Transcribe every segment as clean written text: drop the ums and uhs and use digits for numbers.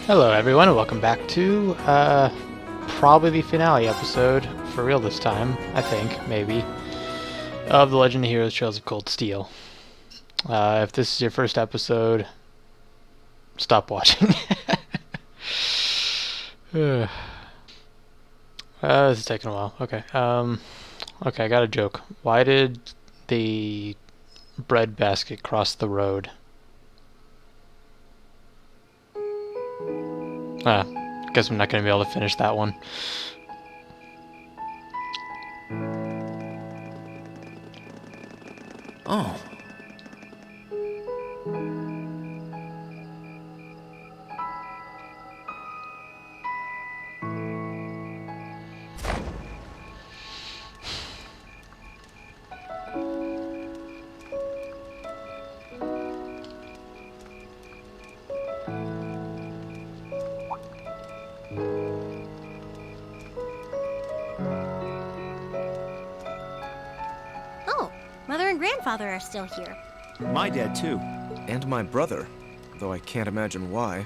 Hello everyone and welcome back to probably the finale episode, for real this time, I think, maybe, of The Legend of Heroes Trails of Cold Steel. If this is your first episode, stop watching. This is taking a while. Okay. Okay, I got a joke. Why did the bread basket cross the road? Guess I'm not going to be able to finish that one. Oh. Oh, Mother and Grandfather are still here. My dad, too. And my brother, though I can't imagine why.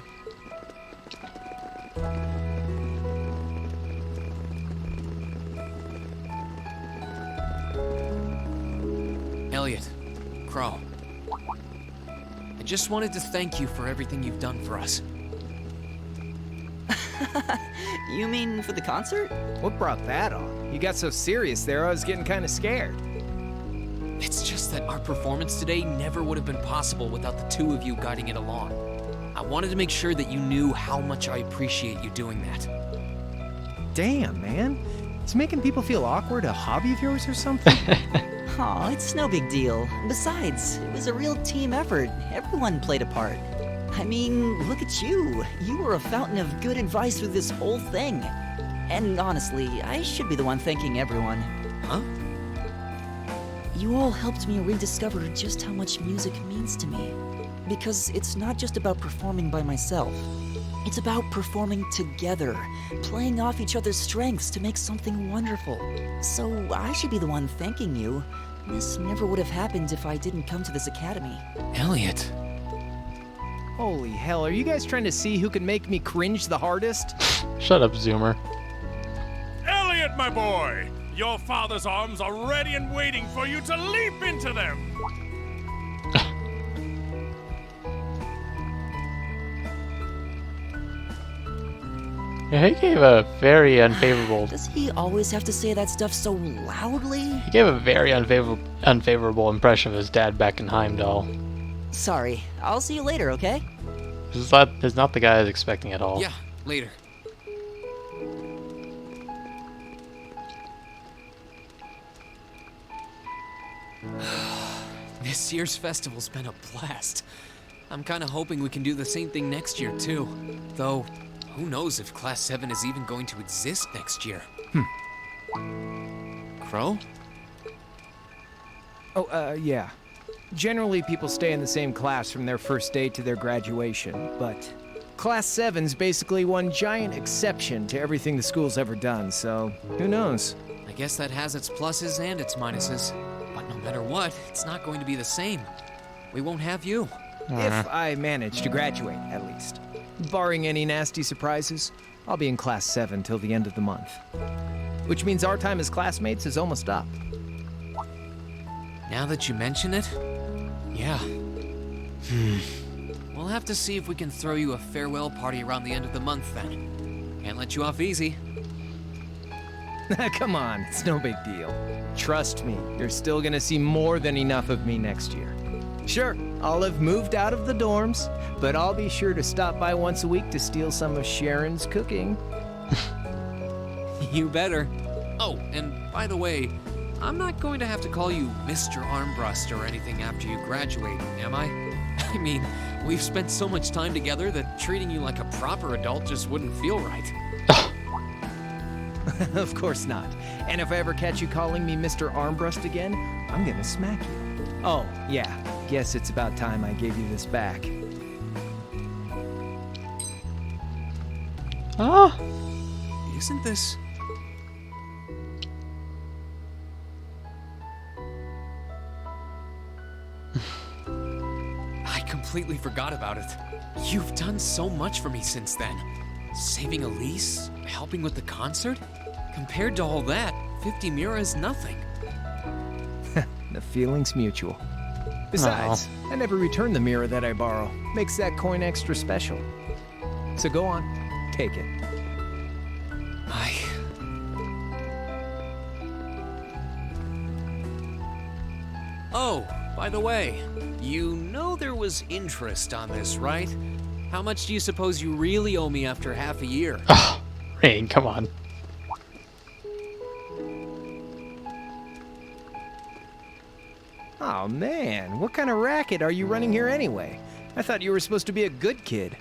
Elliot, Crow, I just wanted to thank you for everything you've done for us. You mean for the concert? What brought that on? You got so serious there, I was getting kind of scared. It's just that our performance today never would have been possible without the two of you guiding it along. I wanted to make sure that you knew how much I appreciate you doing that. Damn, man. It's making people feel awkward, a hobby of yours or something? Aw, it's no big deal. Besides, it was a real team effort. Everyone played a part. I mean, look at you. You were a fountain of good advice through this whole thing. And honestly, I should be the one thanking everyone. Huh? You all helped me rediscover just how much music means to me. Because it's not just about performing by myself. It's about performing together, playing off each other's strengths to make something wonderful. So I should be the one thanking you. This never would have happened if I didn't come to this academy. Elliot. Holy hell, are you guys trying to see who can make me cringe the hardest? Shut up, Zoomer. Elliot, my boy! Your father's arms are ready and waiting for you to leap into them! Yeah, he gave a very unfavorable. Does he always have to say that stuff so loudly? He gave a very unfavorable impression of his dad back in Heimdall. Sorry, I'll see you later, okay? This is not the guy I was expecting at all. Yeah, later. This year's festival's been a blast. I'm kind of hoping we can do the same thing next year, too. Though, who knows if Class 7 is even going to exist next year? Crow? Oh, yeah. Generally, people stay in the same class from their first day to their graduation, but Class 7's basically one giant exception to everything the school's ever done, so who knows? I guess that has its pluses and its minuses. But no matter what, it's not going to be the same. We won't have you. If I manage to graduate, at least. Barring any nasty surprises, I'll be in Class 7 till the end of the month. Which means our time as classmates is almost up. Now that you mention it, yeah. We'll have to see if we can throw you a farewell party around the end of the month then. Can't let you off easy. Come on, it's no big deal. Trust me, you're still gonna see more than enough of me next year. Sure, I'll have moved out of the dorms, but I'll be sure to stop by once a week to steal some of Sharon's cooking. You better. Oh, and by the way, I'm not going to have to call you Mr. Armbrust or anything after you graduate, am I? I mean, we've spent so much time together that treating you like a proper adult just wouldn't feel right. Of course not. And if I ever catch you calling me Mr. Armbrust again, I'm gonna smack you. Oh, yeah. Guess it's about time I gave you this back. Ah! Isn't this... I completely forgot about it. You've done so much for me since then. Saving Elise, helping with the concert. Compared to all that, 50 Mira is nothing. The feeling's mutual. Besides, I never return the mirror that I borrow. Makes that coin extra special. So go on, take it. Oh, by the way, you know there was interest on this, right? How much do you suppose you really owe me after half a year? Oh, Rain, come on. Oh man, what kind of racket are you running here anyway? I thought you were supposed to be a good kid.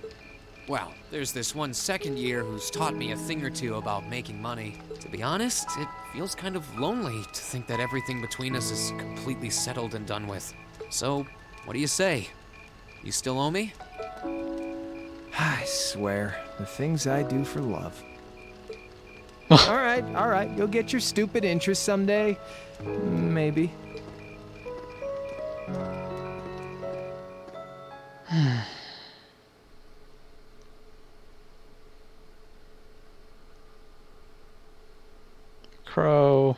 Well, there's this one second year who's taught me a thing or two about making money. To be honest, it feels kind of lonely to think that everything between us is completely settled and done with. So, what do you say? You still owe me? I swear, the things I do for love. all right, you'll get your stupid interest someday. Maybe. Crow.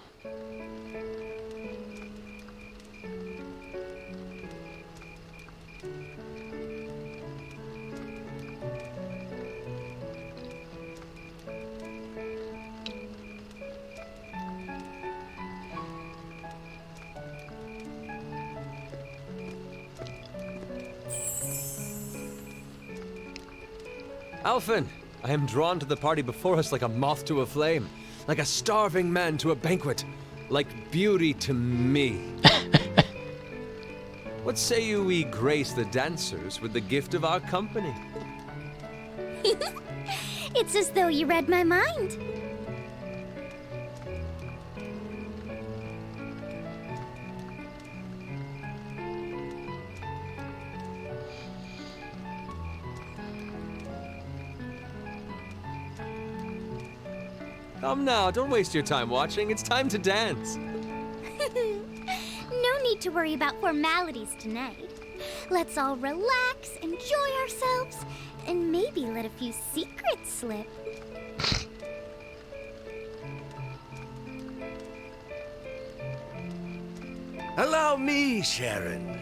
Alphen, I am drawn to the party before us like a moth to a flame, like a starving man to a banquet, like beauty to me. What say you we grace the dancers with the gift of our company? It's as though you read my mind. Come now, don't waste your time watching. It's time to dance. No need to worry about formalities tonight. Let's all relax, enjoy ourselves, and maybe let a few secrets slip. Allow me, Sharon,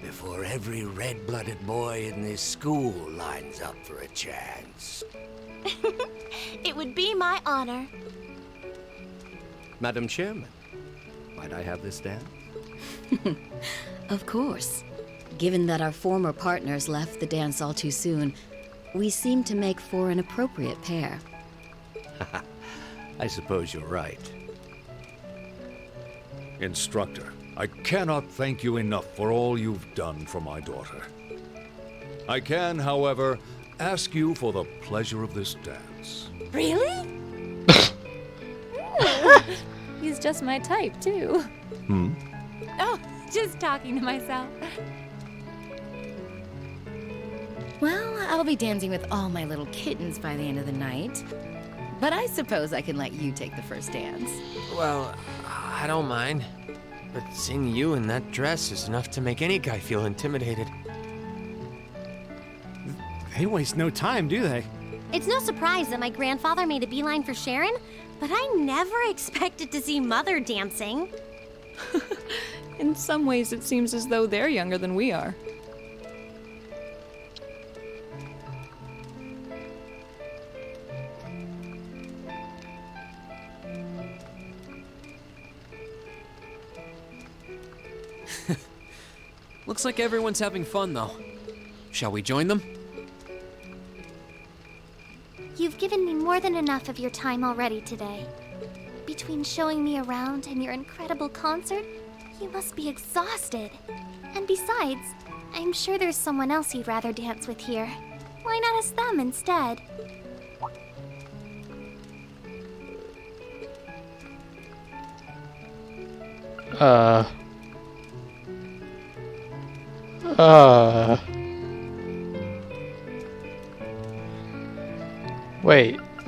before every red-blooded boy in this school lines up for a chance. It would be my honor. Madam Chairman, might I have this dance? Of course. Given that our former partners left the dance all too soon, we seem to make for an appropriate pair. I suppose you're right. Instructor, I cannot thank you enough for all you've done for my daughter. I can, however, ask you for the pleasure of this dance. Really? He's just my type, too. Oh, just talking to myself. Well, I'll be dancing with all my little kittens by the end of the night. But I suppose I can let you take the first dance. Well, I don't mind. But seeing you in that dress is enough to make any guy feel intimidated. They waste no time, do they? It's no surprise that my grandfather made a beeline for Sharon, but I never expected to see Mother dancing. In some ways, it seems as though they're younger than we are. Looks like everyone's having fun, though. Shall we join them? You've given me more than enough of your time already today. Between showing me around and your incredible concert, you must be exhausted. And besides, I'm sure there's someone else you'd rather dance with here. Why not ask them instead?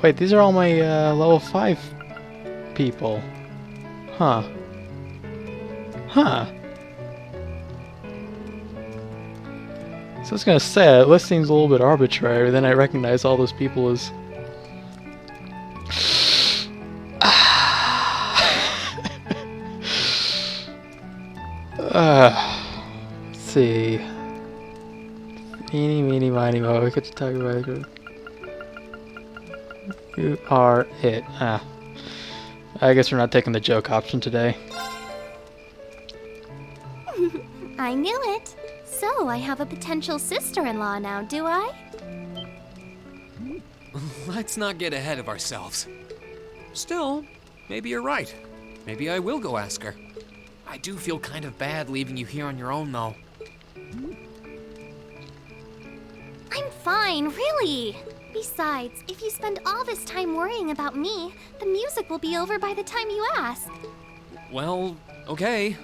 Wait, these are all my level 5 people. Huh. So I was gonna say, that list seems a little bit arbitrary, then I recognize all those people as... Let's see... Eeny, meeny, miny, mo, we could talk about it. You are it. I guess we're not taking the joke option today. I knew it. So, I have a potential sister-in-law now, do I? Let's not get ahead of ourselves. Still, maybe you're right. Maybe I will go ask her. I do feel kind of bad leaving you here on your own, though. I'm fine, really. Besides, if you spend all this time worrying about me, the music will be over by the time you ask. Well, okay.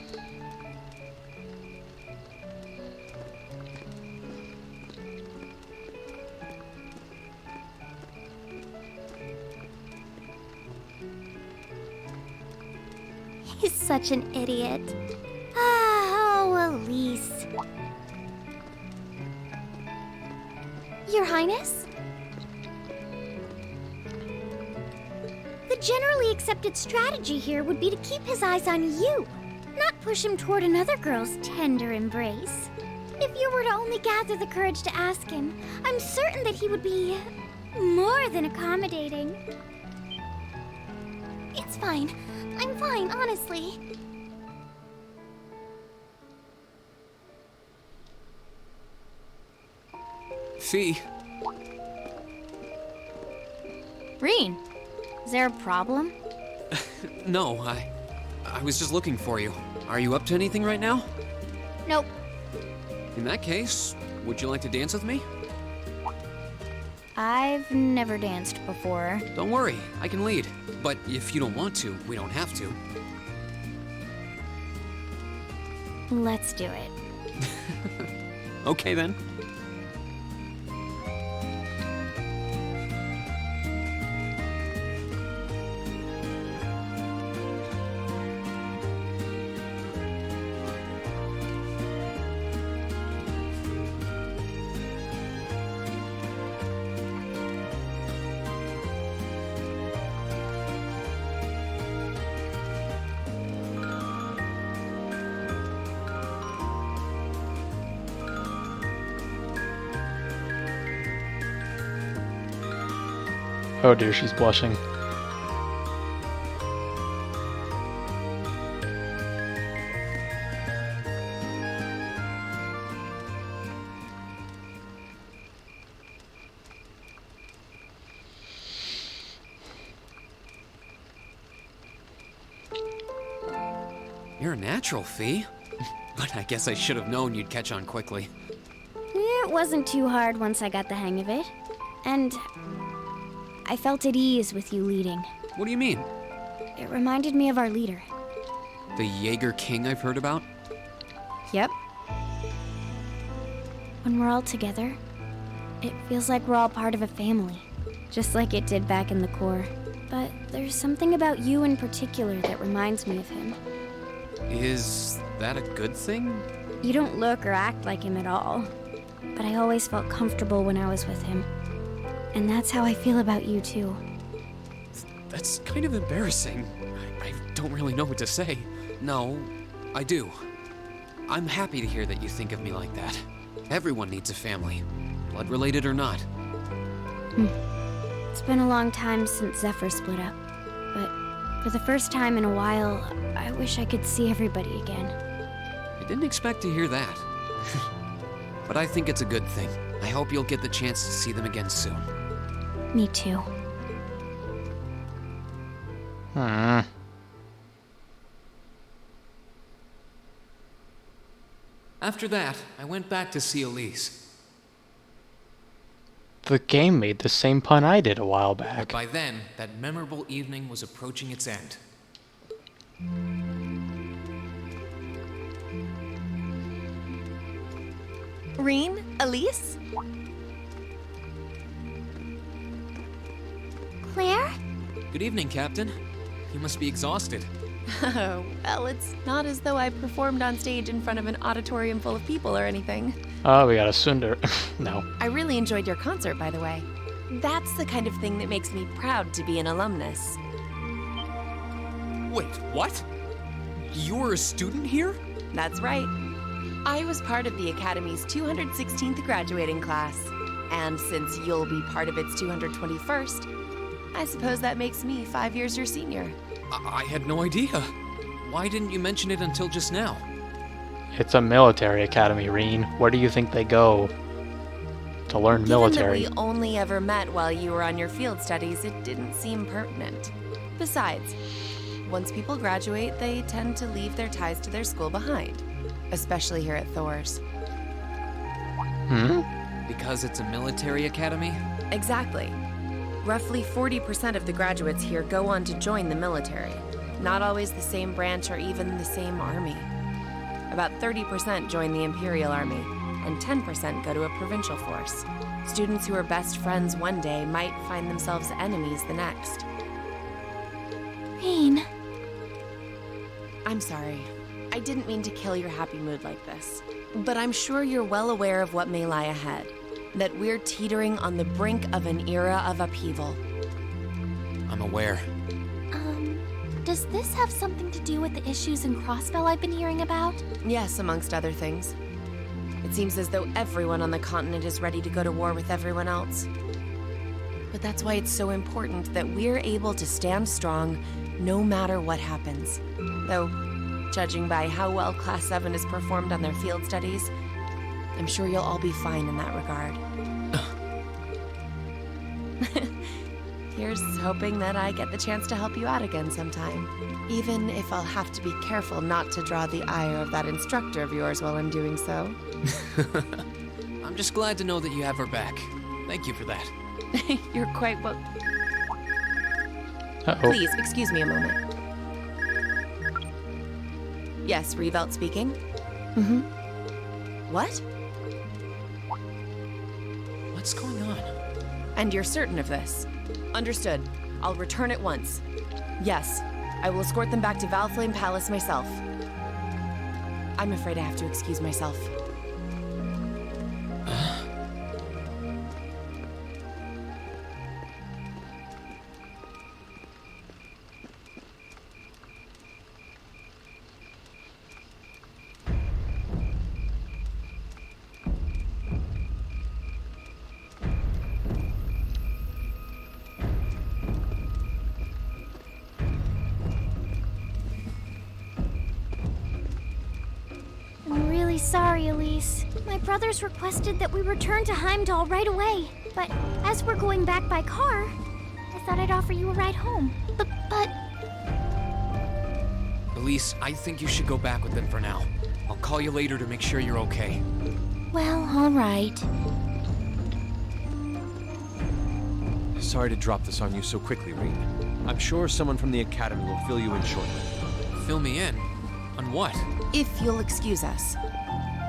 He's such an idiot. Oh, Elise. Your Highness? The generally accepted strategy here would be to keep his eyes on you, not push him toward another girl's tender embrace. If you were to only gather the courage to ask him, I'm certain that he would be more than accommodating. It's fine. I'm fine, honestly. Fee. Reen, is there a problem? No, I was just looking for you. Are you up to anything right now? Nope. In that case, would you like to dance with me? I've never danced before. Don't worry, I can lead. But if you don't want to, we don't have to. Let's do it. Okay then. Oh dear, she's blushing. You're a natural, Fee. But I guess I should have known you'd catch on quickly. It wasn't too hard once I got the hang of it. And I felt at ease with you leading. What do you mean? It reminded me of our leader. The Jaeger King I've heard about? Yep. When we're all together, it feels like we're all part of a family. Just like it did back in the Corps. But there's something about you in particular that reminds me of him. Is that a good thing? You don't look or act like him at all. But I always felt comfortable when I was with him. And that's how I feel about you, too. That's kind of embarrassing. I don't really know what to say. No, I do. I'm happy to hear that you think of me like that. Everyone needs a family, blood-related or not. It's been a long time since Zephyr split up. But for the first time in a while, I wish I could see everybody again. I didn't expect to hear that. But I think it's a good thing. I hope you'll get the chance to see them again soon. Me too. After that, I went back to see Elise. The game made the same pun I did a while But back. by then, that memorable evening was approaching its end. Reen? Elise? Claire? Good evening, Captain. You must be exhausted. Well, it's not as though I performed on stage in front of an auditorium full of people or anything. Oh, we got a Sundar. No. I really enjoyed your concert, by the way. That's the kind of thing that makes me proud to be an alumnus. Wait, what? You're a student here? That's right. I was part of the Academy's 216th graduating class. And since you'll be part of its 221st, I suppose that makes me 5 years your senior. I had no idea. Why didn't you mention it until just now? It's a military academy, Reen. Where do you think they go to learn military? Given that we only ever met while you were on your field studies, it didn't seem pertinent. Besides, once people graduate, they tend to leave their ties to their school behind. Especially here at Thor's. Hmm? Because it's a military academy? Exactly. Roughly 40% of the graduates here go on to join the military. Not always the same branch or even the same army. About 30% join the Imperial Army, and 10% go to a provincial force. Students who are best friends one day might find themselves enemies the next. Reen. I'm sorry. I didn't mean to kill your happy mood like this. But I'm sure you're well aware of what may lie ahead. That we're teetering on the brink of an era of upheaval. I'm aware. Does this have something to do with the issues in Crossfell I've been hearing about? Yes, amongst other things. It seems as though everyone on the continent is ready to go to war with everyone else. But that's why it's so important that we're able to stand strong no matter what happens. Though, judging by how well Class 7 has performed on their field studies, I'm sure you'll all be fine in that regard. Here's hoping that I get the chance to help you out again sometime. Even if I'll have to be careful not to draw the ire of that instructor of yours while I'm doing so. I'm just glad to know that you have her back. Thank you for that. You're quite well. Uh-oh. Please, excuse me a moment. Yes, Revelt speaking. Mm-hmm. What? What's going on? And you're certain of this? Understood. I'll return at once. Yes, I will escort them back to Valflame Palace myself. I'm afraid I have to excuse myself. Sorry, Elise. My brothers requested that we return to Heimdall right away. But as we're going back by car, I thought I'd offer you a ride home. But... Elise, I think you should go back with them for now. I'll call you later to make sure you're okay. Well, all right. Sorry to drop this on you so quickly, Reen. I'm sure someone from the Academy will fill you in shortly. Fill me in? On what? If you'll excuse us.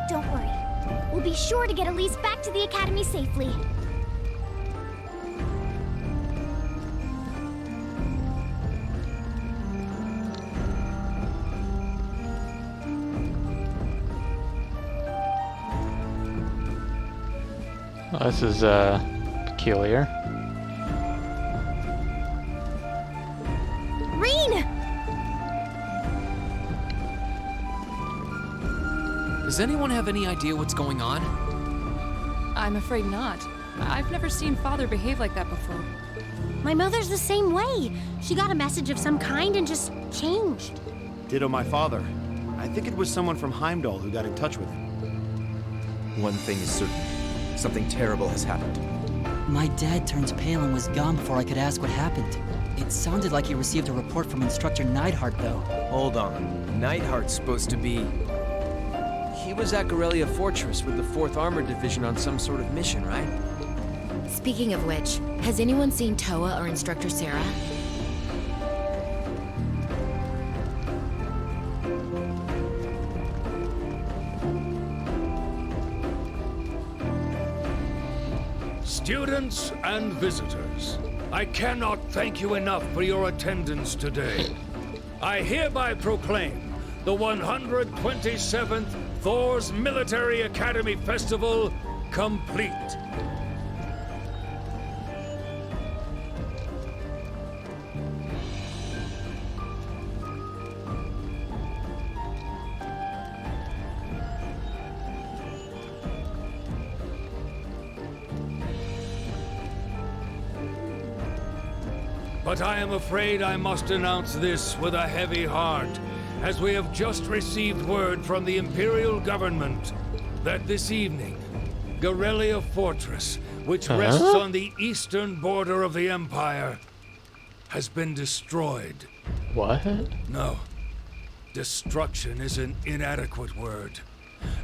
Don't worry. We'll be sure to get Elise back to the Academy safely. Well, this is, peculiar. Reen! Does anyone have any idea what's going on? I'm afraid not. I've never seen Father behave like that before. My mother's the same way. She got a message of some kind and just changed. Ditto my father. I think it was someone from Heimdall who got in touch with him. One thing is certain. Something terrible has happened. My dad turned pale and was gone before I could ask what happened. It sounded like he received a report from Instructor Neidhart, though. Hold on. Neidhart's supposed to be... He was at Gorelia Fortress with the 4th Armored Division on some sort of mission, right? Speaking of which, has anyone seen Toa or Instructor Sarah? Students and visitors, I cannot thank you enough for your attendance today. I hereby proclaim the 127th Thor's Military Academy Festival complete. But I am afraid I must announce this with a heavy heart, as we have just received word from the Imperial government that this evening, Garrelia Fortress, which rests on the eastern border of the Empire, has been destroyed. What? No. Destruction is an inadequate word.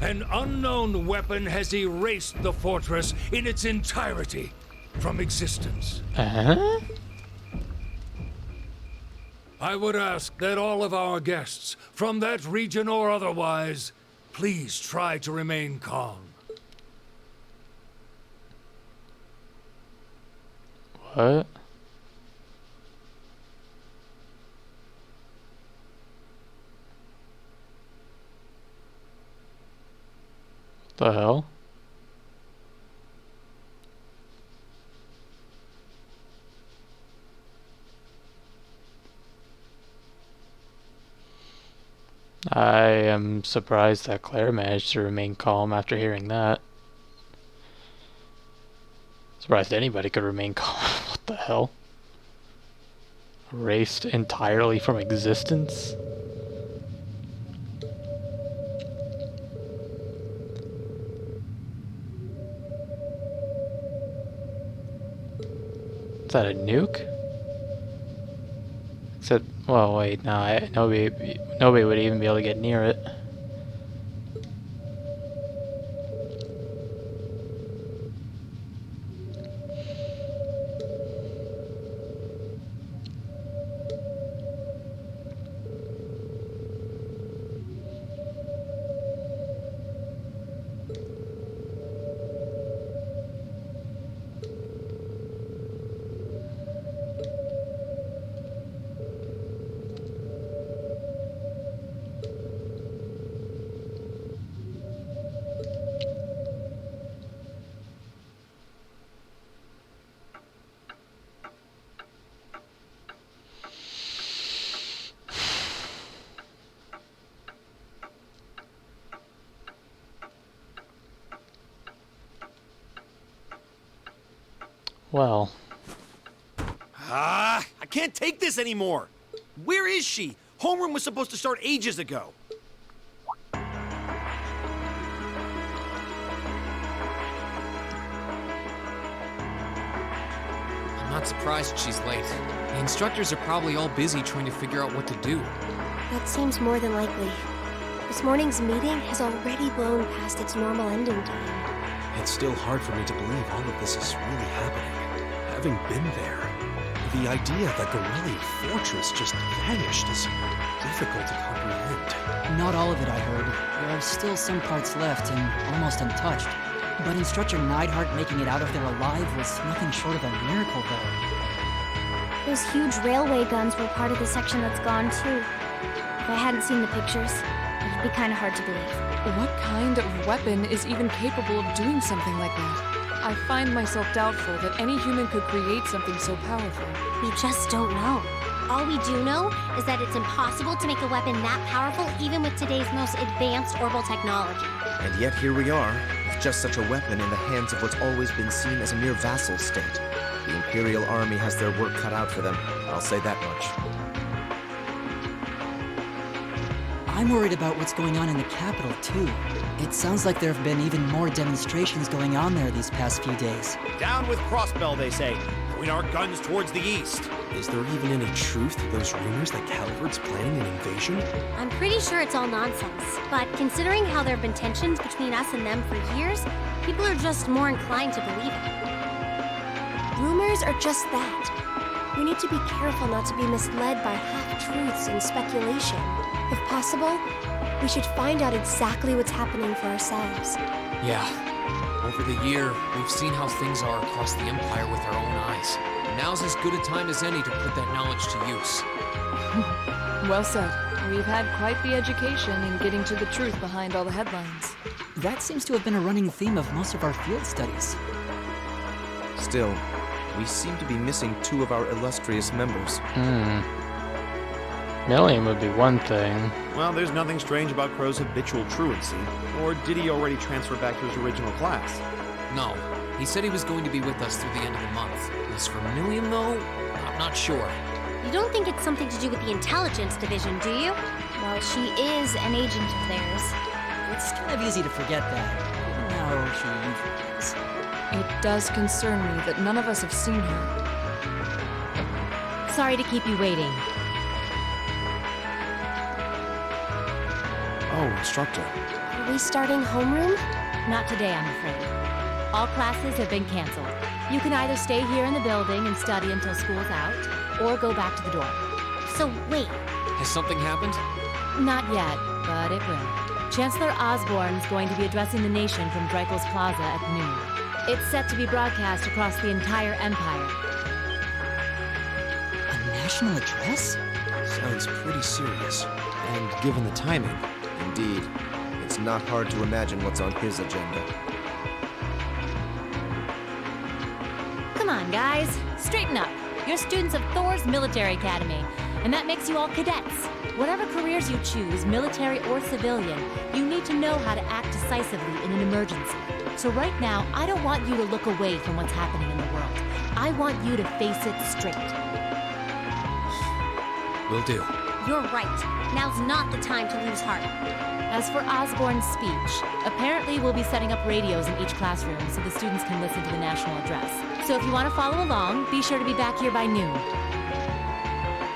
An unknown weapon has erased the fortress in its entirety from existence. I would ask that all of our guests, from that region or otherwise, please try to remain calm. What? What the hell? I am surprised that Claire managed to remain calm after hearing that. Surprised anybody could remain calm. What the hell? Erased entirely from existence? Is that a nuke? Except, well, wait, no, nobody would even be able to get near it. Well. I can't take this anymore. Where is she? Homeroom was supposed to start ages ago. I'm not surprised she's late. The instructors are probably all busy trying to figure out what to do. That seems more than likely. This morning's meeting has already blown past its normal ending time. It's still hard for me to believe all of this is really happening. Having been there, the idea that Garrelia Fortress just vanished is difficult to comprehend. Not all of it, I heard. There are still some parts left and almost untouched. But Instructor Neidhart making it out of there alive was nothing short of a miracle, though. Those huge railway guns were part of the section that's gone, too. If I hadn't seen the pictures, it'd be kind of hard to believe. What kind of weapon is even capable of doing something like that? I find myself doubtful that any human could create something so powerful. We just don't know. All we do know is that it's impossible to make a weapon that powerful even with today's most advanced orbital technology. And yet here we are, with just such a weapon in the hands of what's always been seen as a mere vassal state. The Imperial Army has their work cut out for them, I'll say that much. I'm worried about what's going on in the capital, too. It sounds like there have been even more demonstrations going on there these past few days. Down with Crossbell, they say. Point our guns towards the east. Is there even any truth to those rumors that Calvard's planning an invasion? I'm pretty sure it's all nonsense, but considering how there have been tensions between us and them for years, people are just more inclined to believe it. Rumors are just that. We need to be careful not to be misled by half-truths and speculation. If possible, we should find out exactly what's happening for ourselves. Yeah, Over the year, we've seen how things are across the Empire with our own eyes. Now's as good a time as any to put that knowledge to use. Well said. We've had quite the education in getting to the truth behind all the headlines. That seems to have been a running theme of most of our field studies. Still, we seem to be missing 2 of our illustrious members. Millium would be one thing. Well, there's nothing strange about Crow's habitual truancy. Or did he already transfer back to his original class? No. He said he was going to be with us through the end of the month. As for Millium, though, I'm not sure. You don't think it's something to do with the intelligence division, do you? Well, she is an agent of theirs. It's kind of easy to forget that, given how she usually is. It does concern me that none of us have seen her. Sorry to keep you waiting. Oh, instructor. Are we starting homeroom? Not today, I'm afraid. All classes have been canceled. You can either stay here in the building and study until school's out, or go back to the dorm. So, wait. Has something happened? Not yet, but it will. Chancellor Osborne's going to be addressing the nation from Dreikel's Plaza at noon. It's set to be broadcast across the entire Empire. A national address? Sounds pretty serious. And given the timing... Indeed. It's not hard to imagine what's on his agenda. Come on, guys. Straighten up. You're students of Thor's Military Academy, and that makes you all cadets. Whatever careers you choose, military or civilian, you need to know how to act decisively in an emergency. So right now, I don't want you to look away from what's happening in the world. I want you to face it straight. Will do. You're right. Now's not the time to lose heart. As for Osborne's speech, apparently we'll be setting up radios in each classroom so the students can listen to the national address. So if you want to follow along, be sure to be back here by noon.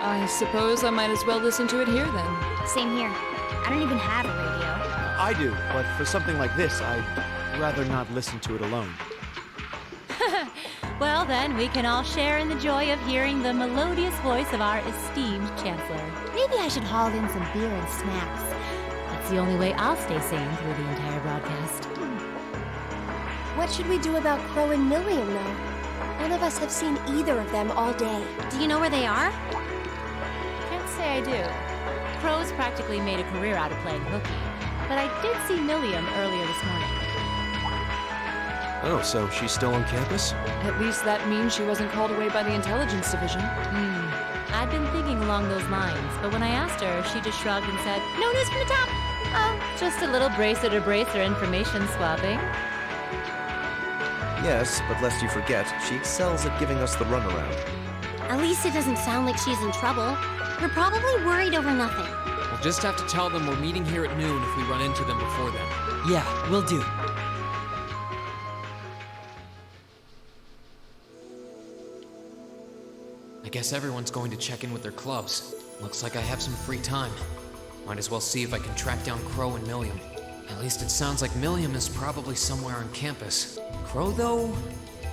I suppose I might as well listen to it here then. Same here. I don't even have a radio. I do, but for something like this, I'd rather not listen to it alone. Well then, we can all share in the joy of hearing the melodious voice of our esteemed Chancellor. Maybe I should haul in some beer and snacks. That's the only way I'll stay sane through the entire broadcast. What should we do about Crow and Millium, though? None of us have seen either of them all day. Do you know where they are? Can't say I do. Crow's practically made a career out of playing hooky, but I did see Millium earlier this morning. Oh, so she's still on campus? At least that means she wasn't called away by the intelligence division. I'd been thinking along those lines, but when I asked her, she just shrugged and said, "No news from the top." Oh, just a little bracer-to-bracer information swapping. Yes, but lest you forget, she excels at giving us the runaround. At least it doesn't sound like she's in trouble. You're probably worried over nothing. We'll just have to tell them we're meeting here at noon if we run into them before then. Yeah, will do. I guess everyone's going to check in with their clubs. Looks like I have some free time. Might as well see if I can track down Crow and Millium. At least it sounds like Millium is probably somewhere on campus. Crow, though?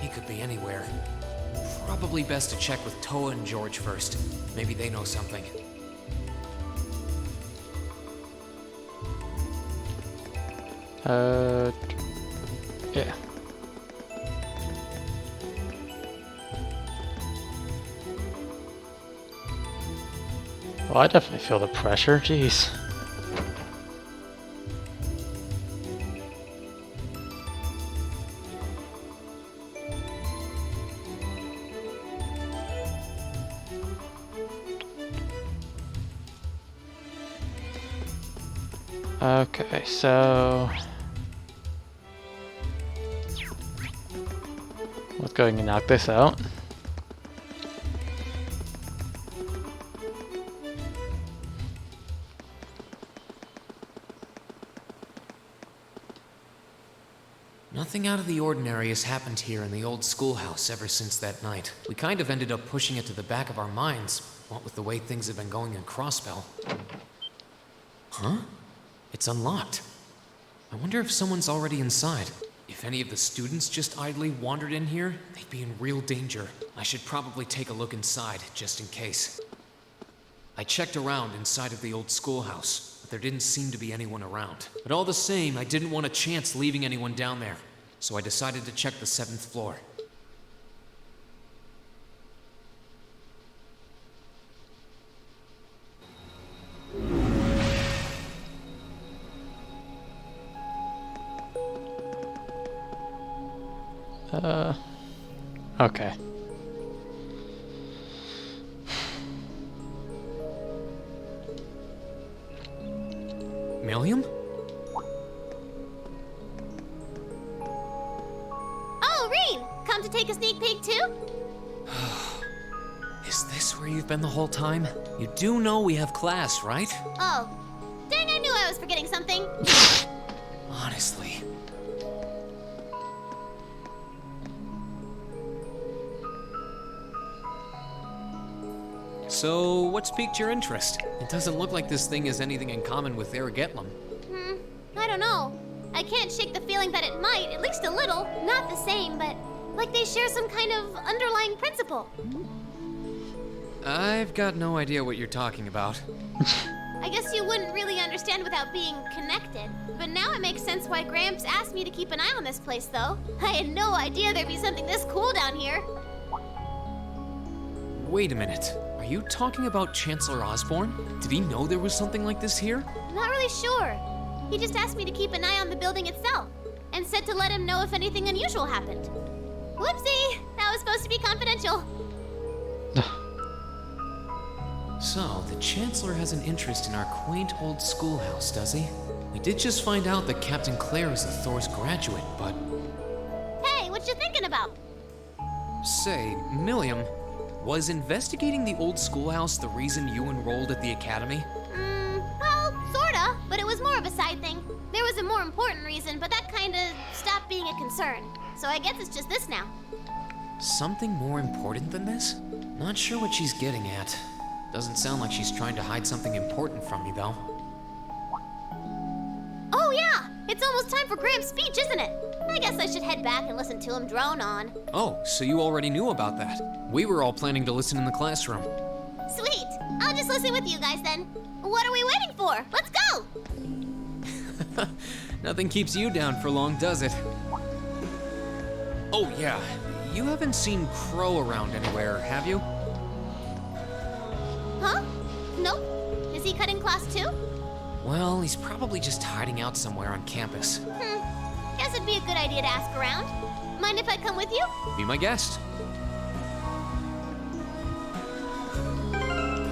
He could be anywhere. Probably best to check with Toa and George first. Maybe they know something. Yeah. Well, I definitely feel the pressure, jeez. Okay, so let's go ahead and knock this out. Nothing out of the ordinary has happened here in the old schoolhouse ever since that night. We kind of ended up pushing it to the back of our minds, what with the way things have been going in Crossbell. Huh? It's unlocked. I wonder if someone's already inside. If any of the students just idly wandered in here, they'd be in real danger. I should probably take a look inside, just in case. I checked around inside of the old schoolhouse, but there didn't seem to be anyone around. But all the same, I didn't want a chance leaving anyone down there. so I decided to check the 7th floor. Okay. Millium? Oh, Rean! Come to take a sneak peek too? Is this where you've been the whole time? You do know we have class, right? Oh. Dang, I knew I was forgetting something. Honestly. So, what's piqued your interest? It doesn't look like this thing has anything in common with Erigetlum. I don't know. I can't shake the feeling that it might, at least a little. Not the same, but like they share some kind of underlying principle. I've got no idea what you're talking about. I guess you wouldn't really understand without being connected. But now it makes sense why Gramps asked me to keep an eye on this place, though. I had no idea there'd be something this cool down here. Wait a minute. Are you talking about Chancellor Osborne? Did he know there was something like this here? Not really sure. He just asked me to keep an eye on the building itself, and said to let him know if anything unusual happened. Whoopsie! That was supposed to be confidential. So, the Chancellor has an interest in our quaint old schoolhouse, does he? We did just find out that Captain Claire is a Thor's graduate, but... Hey, what you thinking about? Say, Millium, was investigating the old schoolhouse the reason you enrolled at the academy? Well, sorta, but it was more of a side thing. There was a more important reason, but that kinda stopped being a concern. So I guess it's just this now. Something more important than this? Not sure what she's getting at. Doesn't sound like she's trying to hide something important from me, though. Oh yeah! It's almost time for Gramps' speech, isn't it? I guess I should head back and listen to him drone on. Oh, so you already knew about that. We were all planning to listen in the classroom. Sweet! I'll just listen with you guys then. What are we waiting for? Let's go! Nothing keeps you down for long, does it? Oh yeah, you haven't seen Crow around anywhere, have you? Huh? Nope. Is he cutting class too? Well, he's probably just hiding out somewhere on campus. Guess it'd be a good idea to ask around. Mind if I come with you? Be my guest.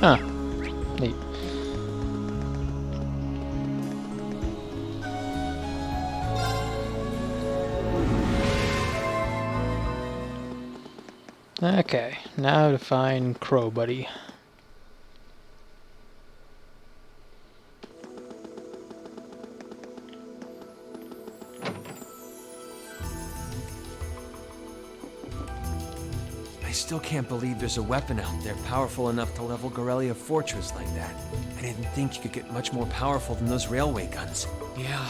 Huh. Neat. Okay, now to find Crow Buddy. I still can't believe there's a weapon out there powerful enough to level Gorelia Fortress like that. I didn't think you could get much more powerful than those railway guns. Yeah,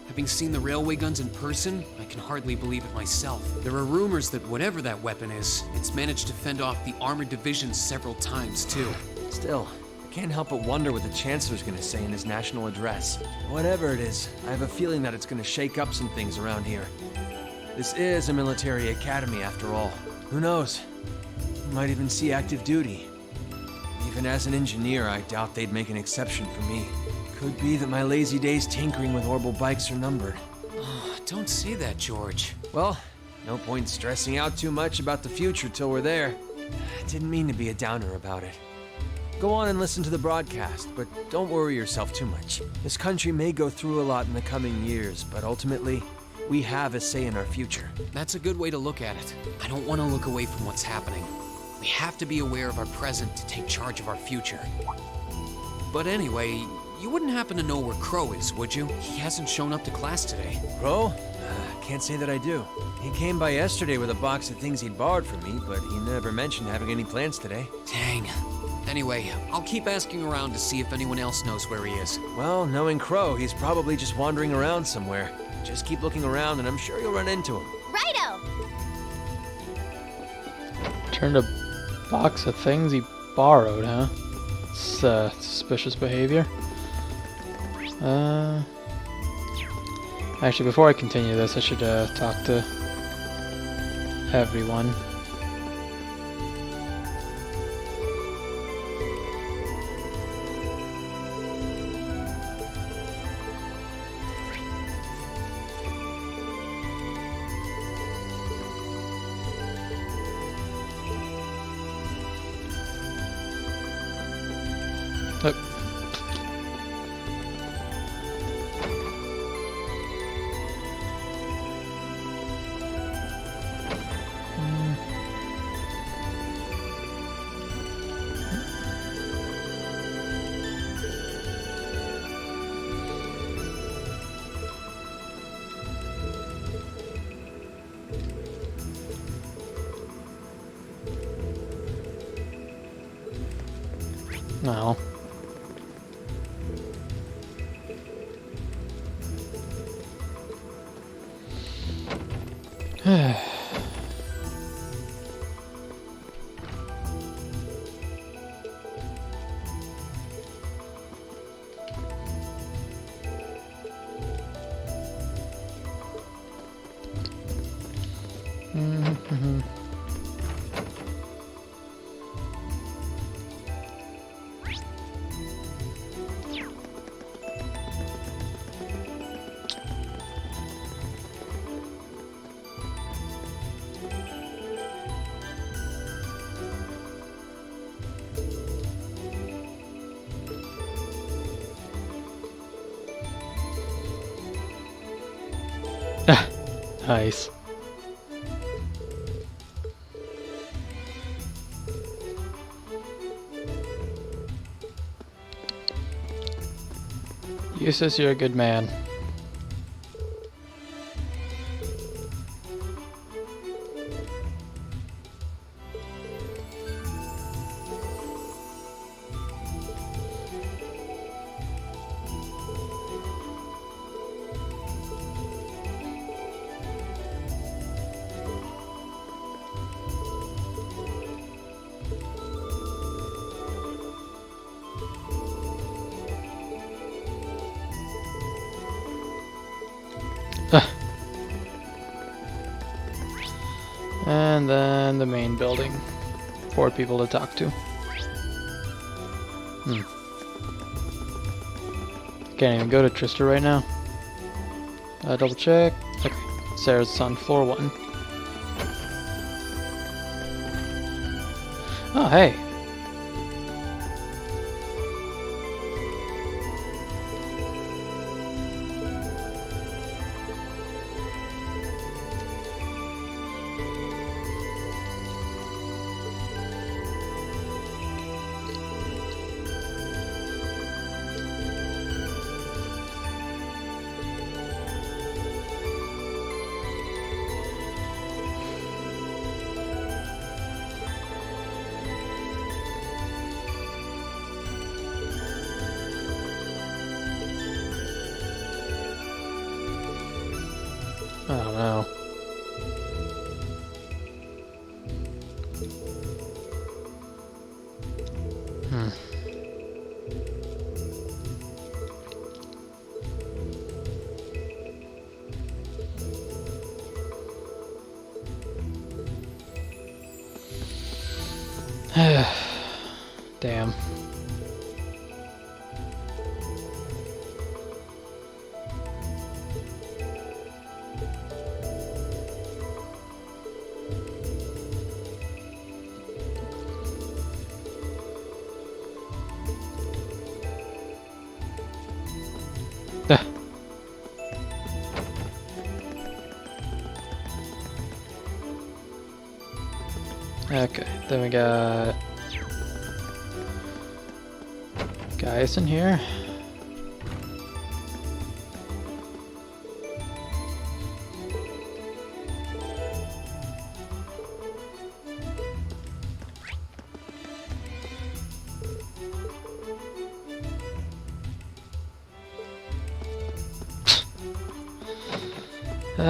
having seen the railway guns in person, I can hardly believe it myself. There are rumors that whatever that weapon is, it's managed to fend off the armored divisions several times, too. Still, I can't help but wonder what the Chancellor's gonna say in his national address. Whatever it is, I have a feeling that it's gonna shake up some things around here. This is a military academy after all. Who knows? We might even see active duty. Even as an engineer, I doubt they'd make an exception for me. Could be that my lazy days tinkering with orbital bikes are numbered. Oh, don't say that, George. Well, no point stressing out too much about the future till we're there. I didn't mean to be a downer about it. Go on and listen to the broadcast, but don't worry yourself too much. This country may go through a lot in the coming years, but ultimately, we have a say in our future. That's a good way to look at it. I don't want to look away from what's happening. We have to be aware of our present to take charge of our future. But anyway, you wouldn't happen to know where Crow is, would you? He hasn't shown up to class today. Crow? Can't say that I do. He came by yesterday with a box of things he'd borrowed from me, but he never mentioned having any plans today. Dang. Anyway, I'll keep asking around to see if anyone else knows where he is. Well, knowing Crow, he's probably just wandering around somewhere. Just keep looking around and I'm sure you'll run into him. Righto! Turned a box of things he borrowed, huh? It's suspicious behavior. Actually, before I continue this, I should talk to everyone. No. Nice. Eustace, you're a good man. And then the main building. 4 people to talk to. Can't even go to Trista right now. Double check. Okay. Sarah's on floor 1. Oh, hey. I don't know. Damn. Okay, then we got guys in here.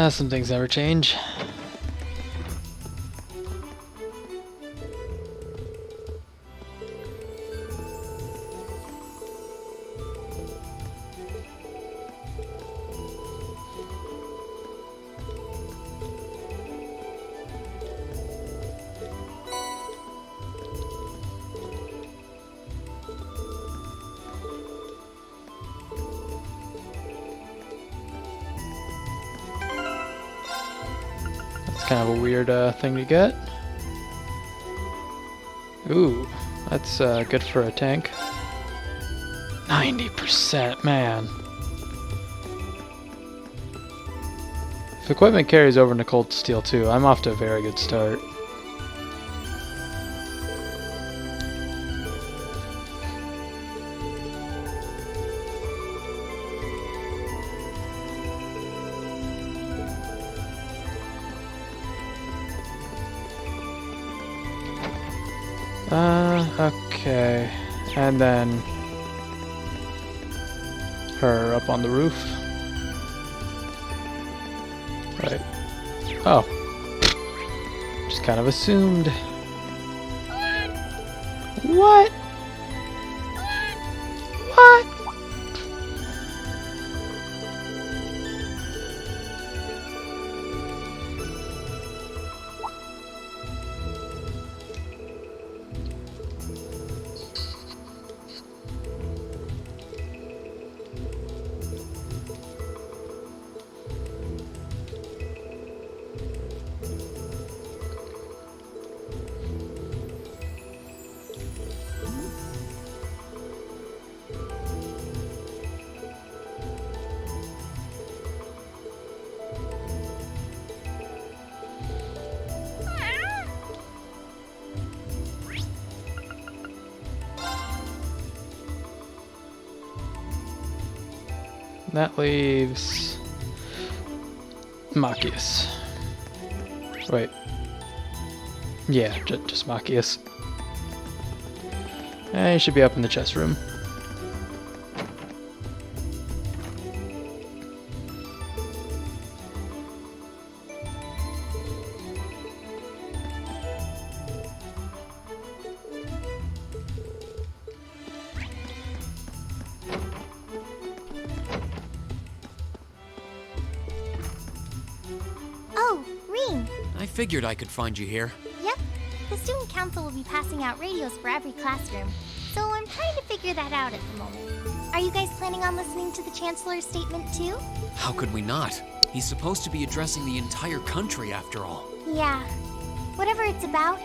Some things never change. kind of a weird thing to get. Ooh, that's good for a tank. 90%, man. If equipment carries over into Cold Steel too, I'm off to a very good start. Okay. And then her up on the roof. Right. Oh. Just kind of assumed. What? What? That leaves Machias. Wait. Yeah, just Machias. And he should be up in the chest room. Oh, Rean! I figured I could find you here. Yep. The student council will be passing out radios for every classroom, so I'm trying to figure that out at the moment. Are you guys planning on listening to the Chancellor's statement too? How could we not? He's supposed to be addressing the entire country after all. Yeah. Whatever it's about,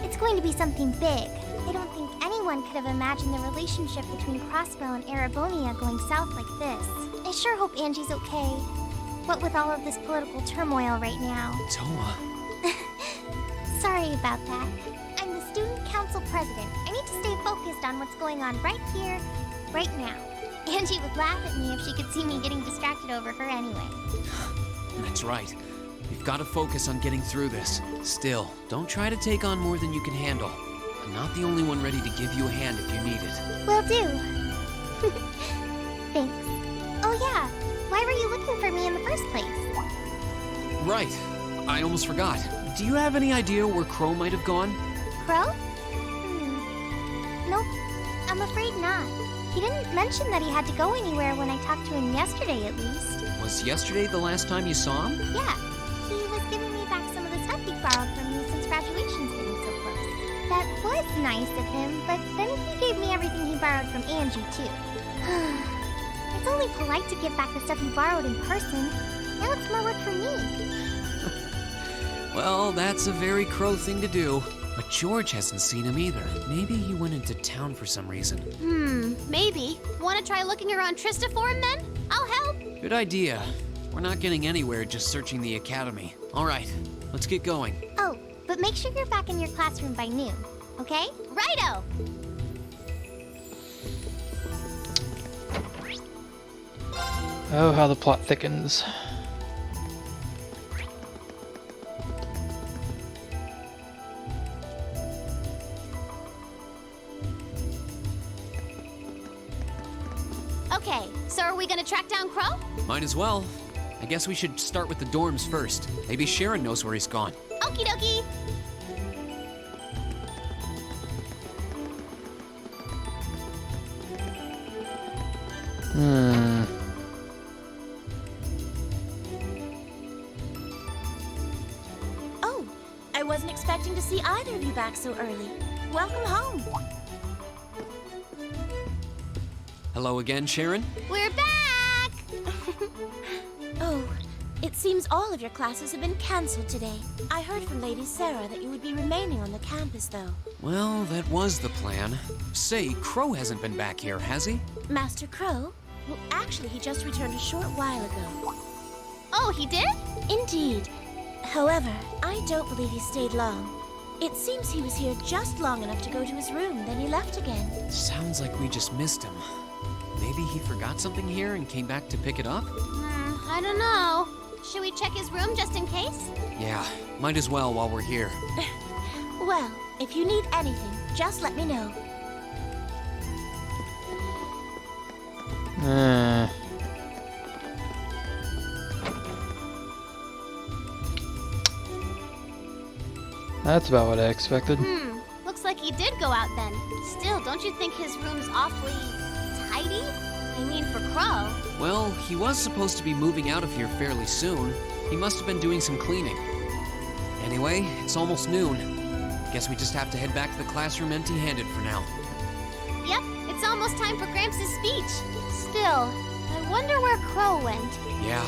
it's going to be something big. I don't think anyone could have imagined the relationship between Crossbell and Erebonia going south like this. I sure hope Angie's okay. What with all of this political turmoil right now. Toa. Sorry about that. I'm the student council president. I need to stay focused on what's going on right here, right now. Angie would laugh at me if she could see me getting distracted over her anyway. That's right. We've got to focus on getting through this. Still, don't try to take on more than you can handle. I'm not the only one ready to give you a hand if you need it. Will do. Thanks. Oh yeah, why were you looking for me in the first place? Right. I almost forgot. Do you have any idea where Crow might have gone? Crow? Nope. I'm afraid not. He didn't mention that he had to go anywhere when I talked to him yesterday, at least. Was yesterday the last time you saw him? Yeah. He was giving me back some of the stuff he borrowed from me since graduation's getting so close. That was nice of him, but then he gave me everything he borrowed from Angie, too. It's only polite to give back the stuff he borrowed in person. Now it's more work for me. Well, that's a very Crow thing to do. But George hasn't seen him either. Maybe he went into town for some reason. Maybe. Want to try looking around Trista for him then? I'll help. Good idea. We're not getting anywhere just searching the academy. All right, let's get going. Oh, but make sure you're back in your classroom by noon, okay? Righto! Oh, how the plot thickens. Okay, so are we gonna track down Crow? Might as well. I guess we should start with the dorms first. Maybe Sharon knows where he's gone. Okie dokie! Oh, I wasn't expecting to see either of you back so early. Welcome home. Hello again, Sharon? We're back! Oh, It seems all of your classes have been cancelled today. I heard from Lady Sarah that you would be remaining on the campus, though. Well, that was the plan. Say, Crow hasn't been back here, has he? Master Crow? Well, actually, he just returned a short while ago. Oh, he did? Indeed. However, I don't believe he stayed long. It seems he was here just long enough to go to his room, then he left again. Sounds like we just missed him. Maybe he forgot something here and came back to pick it up? I don't know. Should we check his room just in case? Yeah, might as well while we're here. Well, if you need anything, just let me know. That's about what I expected. Looks like he did go out then. Still, don't you think his room's awfully tidy? I mean, for Crow. Well, he was supposed to be moving out of here fairly soon. He must have been doing some cleaning. Anyway, it's almost noon. Guess we just have to head back to the classroom empty-handed for now. Yep, it's almost time for Gramps' speech. Still, I wonder where Crow went. Yeah.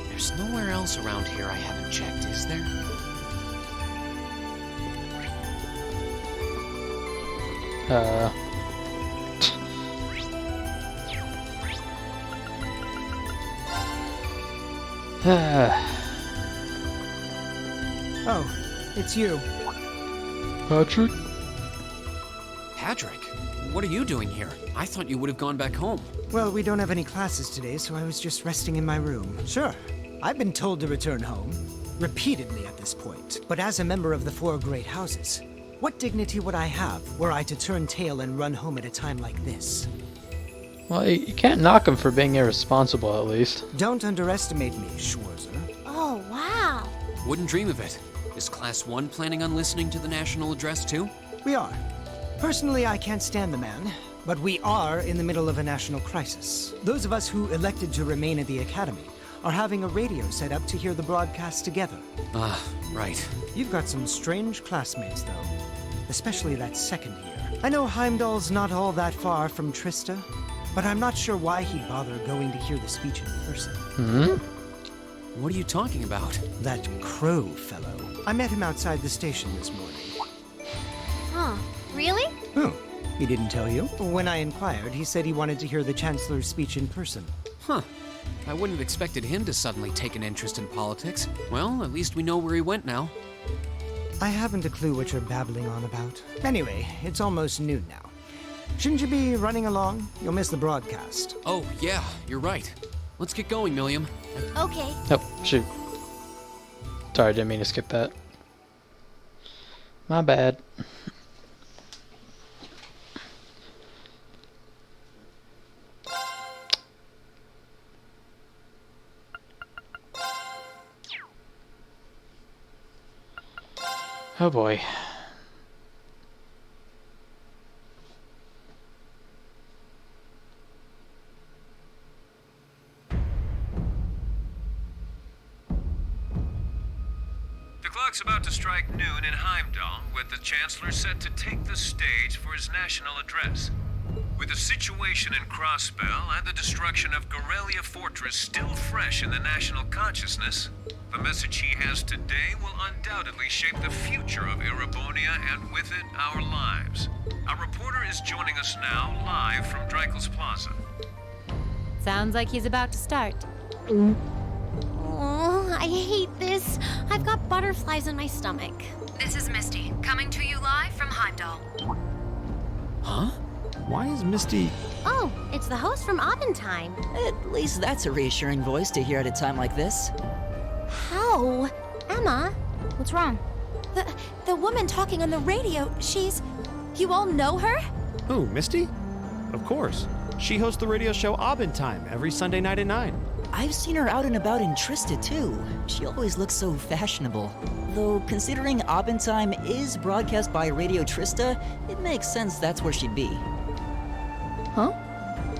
There's nowhere else around here I haven't checked, is there? Oh, it's you. Patrick? Patrick? What are you doing here? I thought you would have gone back home. Well, we don't have any classes today, so I was just resting in my room. Sure, I've been told to return home, repeatedly at this point. But as a member of the Four Great Houses, what dignity would I have were I to turn tail and run home at a time like this? Well, you can't knock him for being irresponsible, at least. Don't underestimate me, Schwarzer. Oh, wow. Wouldn't dream of it. Is Class 1 planning on listening to the national address too? We are. Personally, I can't stand the man, but we are in the middle of a national crisis. Those of us who elected to remain at the Academy are having a radio set up to hear the broadcast together. Ah, right. You've got some strange classmates, though. Especially that second year. I know Heimdall's not all that far from Trista, but I'm not sure why he'd bother going to hear the speech in person. What are you talking about? That Crow fellow. I met him outside the station this morning. Huh, really? Oh, he didn't tell you? When I inquired, he said he wanted to hear the Chancellor's speech in person. Huh. I wouldn't have expected him to suddenly take an interest in politics. Well, at least we know where he went now. I haven't a clue what you're babbling on about. Anyway, it's almost noon now. Shouldn't you be running along? You'll miss the broadcast. Oh, yeah, you're right. Let's get going, Milliam. Okay. Oh, shoot. Sorry, I didn't mean to skip that. My bad. Oh boy. The clock's about to strike noon in Heimdall, with the Chancellor set to take the stage for his national address. With the situation in Crossbell and the destruction of Gorelia Fortress still fresh in the national consciousness, the message he has today will undoubtedly shape the future of Erebonia and with it, our lives. Our reporter is joining us now live from Dreikel's Plaza. Sounds like he's about to start. Oh, I hate this. I've got butterflies in my stomach. This is Misty, coming to you live from Heimdall. Huh? Why is Misty... Oh, it's the host from Abendheim. At least that's a reassuring voice to hear at a time like this. How? Emma? What's wrong? The woman talking on the radio, she's... You all know her? Who, Misty? Of course. She hosts the radio show Abendheim every Sunday night at 9. I've seen her out and about in Trista, too. She always looks so fashionable. Though, considering Abendheim is broadcast by Radio Trista, it makes sense that's where she'd be. Huh?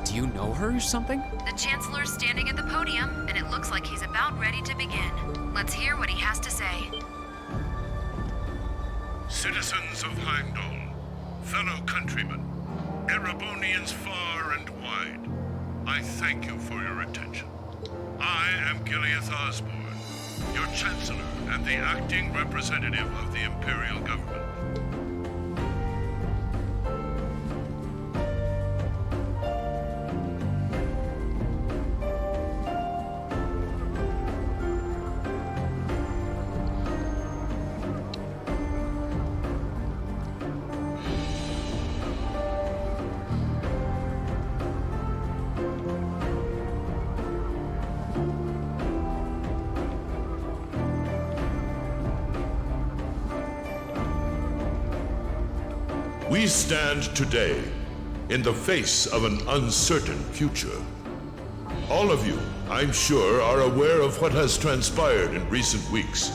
Do you know her or something? The Chancellor's standing at the podium, and it looks like he's about ready to begin. Let's hear what he has to say. Citizens of Heimdall, fellow countrymen, Erebonians far and wide, I thank you for your attention. I am Gileath Osborne, your Chancellor and the acting representative of the Imperial Government. We stand today in the face of an uncertain future. All of you, I'm sure, are aware of what has transpired in recent weeks.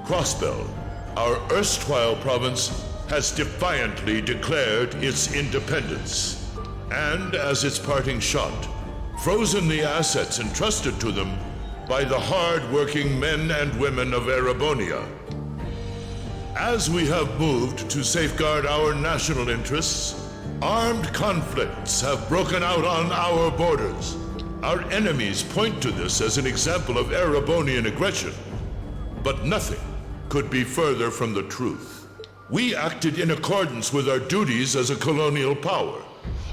Crossbell, our erstwhile province, has defiantly declared its independence, and as its parting shot, frozen the assets entrusted to them by the hard-working men and women of Erebonia. As we have moved to safeguard our national interests, armed conflicts have broken out on our borders. Our enemies point to this as an example of Erebonian aggression, but nothing could be further from the truth. We acted in accordance with our duties as a colonial power.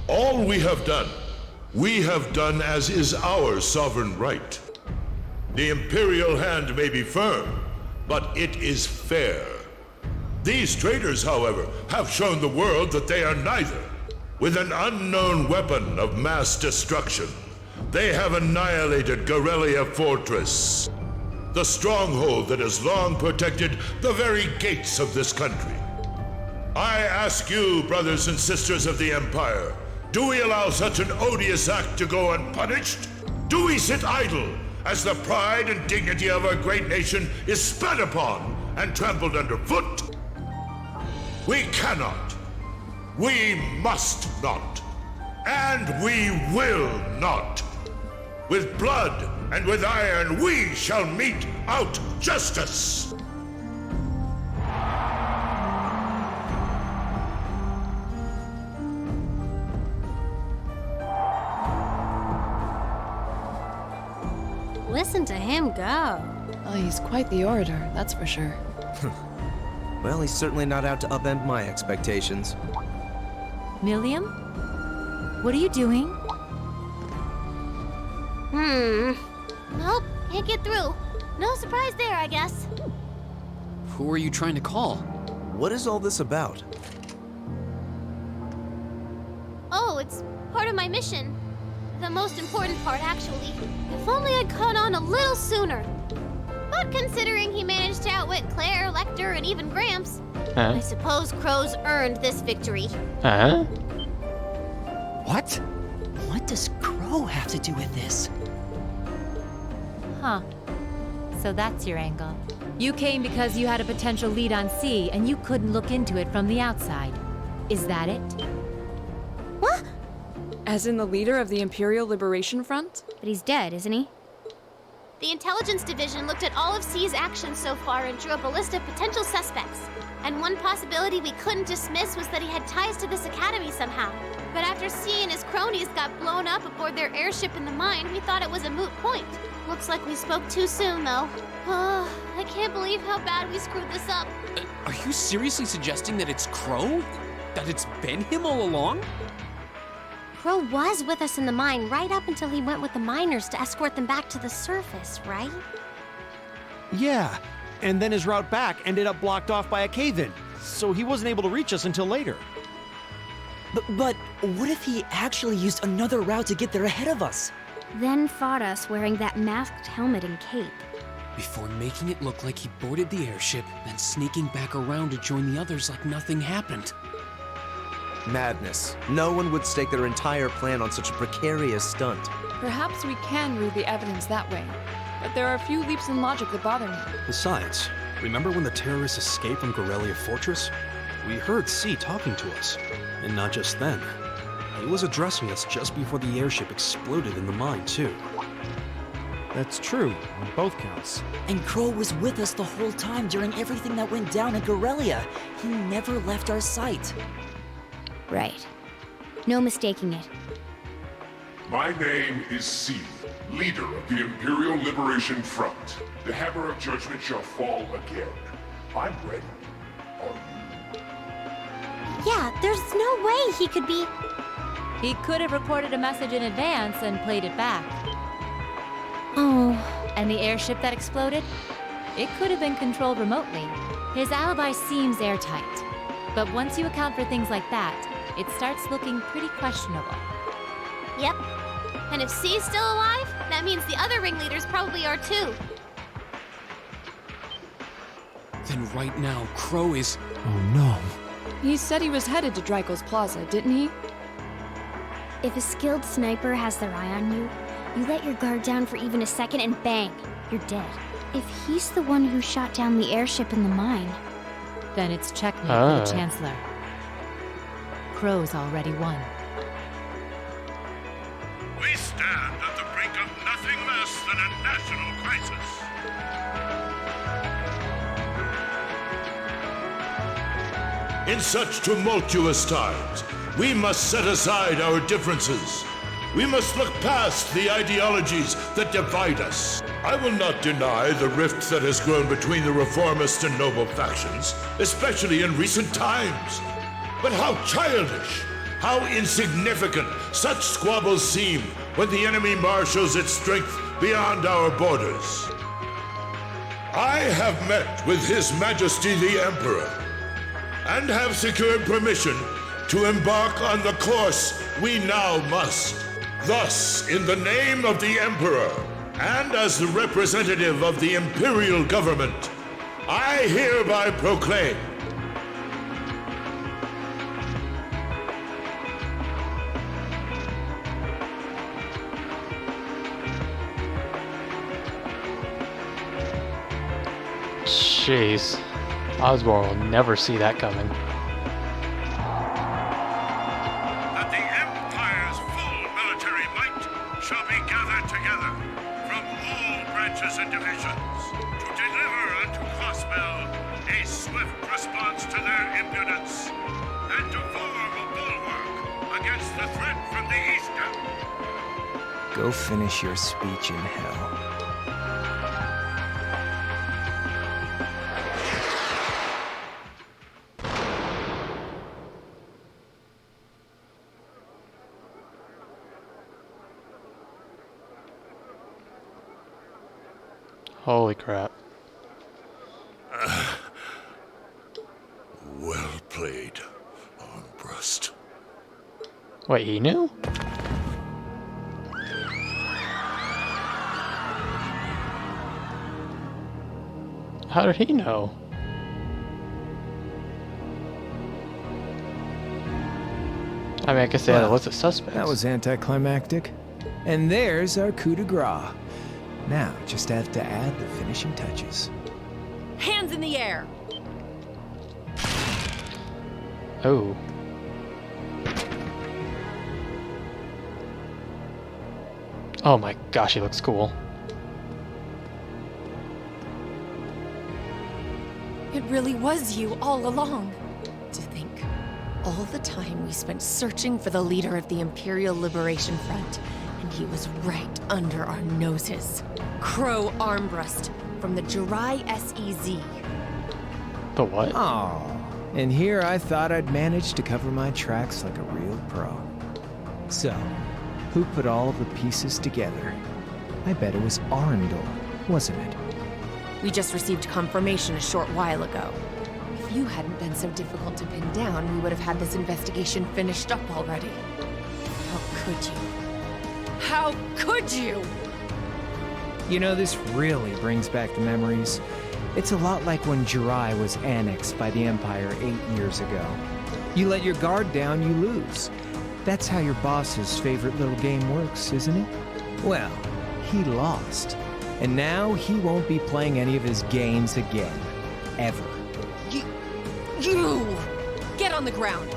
All we have done as is our sovereign right. The Imperial hand may be firm, but it is fair. These traitors, however, have shown the world that they are neither. With an unknown weapon of mass destruction, they have annihilated Gorelia Fortress, the stronghold that has long protected the very gates of this country. I ask you, brothers and sisters of the Empire, do we allow such an odious act to go unpunished? Do we sit idle as the pride and dignity of our great nation is spat upon and trampled underfoot? We cannot, we must not, and we will not. With blood and with iron we shall mete out justice. Listen to him go. Oh, he's quite the orator, that's for sure. Well, he's certainly not out to upend my expectations. Millium? What are you doing? Nope, can't get through. No surprise there, I guess. Who are you trying to call? What is all this about? Oh, it's part of my mission. The most important part, actually. If only I'd caught on a little sooner. But considering he managed to outwit Claire, Lecter, and even Gramps, I suppose Crow's earned this victory. What? What does Crow have to do with this? Huh. So that's your angle. You came because you had a potential lead on C, and you couldn't look into it from the outside. Is that it? What? As in the leader of the Imperial Liberation Front? But he's dead, isn't he? The Intelligence Division looked at all of C's actions so far and drew up a list of potential suspects. And one possibility we couldn't dismiss was that he had ties to this academy somehow. But after C and his cronies got blown up aboard their airship in the mine, we thought it was a moot point. Looks like we spoke too soon, though. Oh, I can't believe how bad we screwed this up. Are you seriously suggesting that it's Crow? That it's been him all along? Crow was with us in the mine right up until he went with the miners to escort them back to the surface, right? Yeah, and then his route back ended up blocked off by a cave-in, so he wasn't able to reach us until later. But what if he actually used another route to get there ahead of us? Then fought us wearing that masked helmet and cape. Before making it look like he boarded the airship, then sneaking back around to join the others like nothing happened. Madness. No one would stake their entire plan on such a precarious stunt. Perhaps we can read the evidence that way, but there are a few leaps in logic that bother me. Besides, remember when the terrorists escaped from Gorelia Fortress? We heard C talking to us. And not just then. He was addressing us just before the airship exploded in the mine, too. That's true, on both counts. And Crow was with us the whole time during everything that went down at Gorelia. He never left our sight. Right. No mistaking it. My name is C, leader of the Imperial Liberation Front. The hammer of judgment shall fall again. I'm ready. Yeah, there's no way he could be... He could have recorded a message in advance and played it back. Oh. And the airship that exploded? It could have been controlled remotely. His alibi seems airtight. But once you account for things like that, it starts looking pretty questionable. Yep. And if C's still alive, that means the other ringleaders probably are too. Then right now, Crow is... Oh no. He said he was headed to Draco's Plaza, didn't he? If a skilled sniper has their eye on you, you let your guard down for even a second and bang, you're dead. If he's the one who shot down the airship in the mine... Then it's checkmate for the Chancellor. Crow's already won. We stand at the brink of nothing less than a national crisis. In such tumultuous times, we must set aside our differences. We must look past the ideologies that divide us. I will not deny the rift that has grown between the reformist and noble factions, especially in recent times. But how childish, how insignificant such squabbles seem when the enemy marshals its strength beyond our borders. I have met with His Majesty the Emperor, and have secured permission to embark on the course we now must. Thus, in the name of the Emperor, and as the representative of the Imperial Government, I hereby proclaim Jeez. Osborne will never see that coming. that the Empire's full military might shall be gathered together from all branches and divisions to deliver unto Crossbell a swift response to their impudence and to form a bulwark against the threat from the eastern. Go finish your speech in hell. Holy crap. Well played, Armbrust. Wait, he knew? How did he know? I mean, I guess they had a list of suspects. That was anticlimactic. And there's our coup de grace. Now, just have to add the finishing touches. Hands in the air! Oh. Oh my gosh, he looks cool. It really was you all along. To think, all the time we spent searching for the leader of the Imperial Liberation Front, and he was right under our noses. Crow Armbrust from the Jirai SEZ. The what? Oh, and here I thought I'd managed to cover my tracks like a real pro. So, who put all of the pieces together? I bet it was Arundel, wasn't it? We just received confirmation a short while ago. If you hadn't been so difficult to pin down, we would have had this investigation finished up already. How could you? How could you? You know, this really brings back the memories. It's a lot like when Jirai was annexed by the Empire 8 years ago. You let your guard down, you lose. That's how your boss's favorite little game works, isn't it? Well, he lost. And now he won't be playing any of his games again. Ever. You! Get on the ground!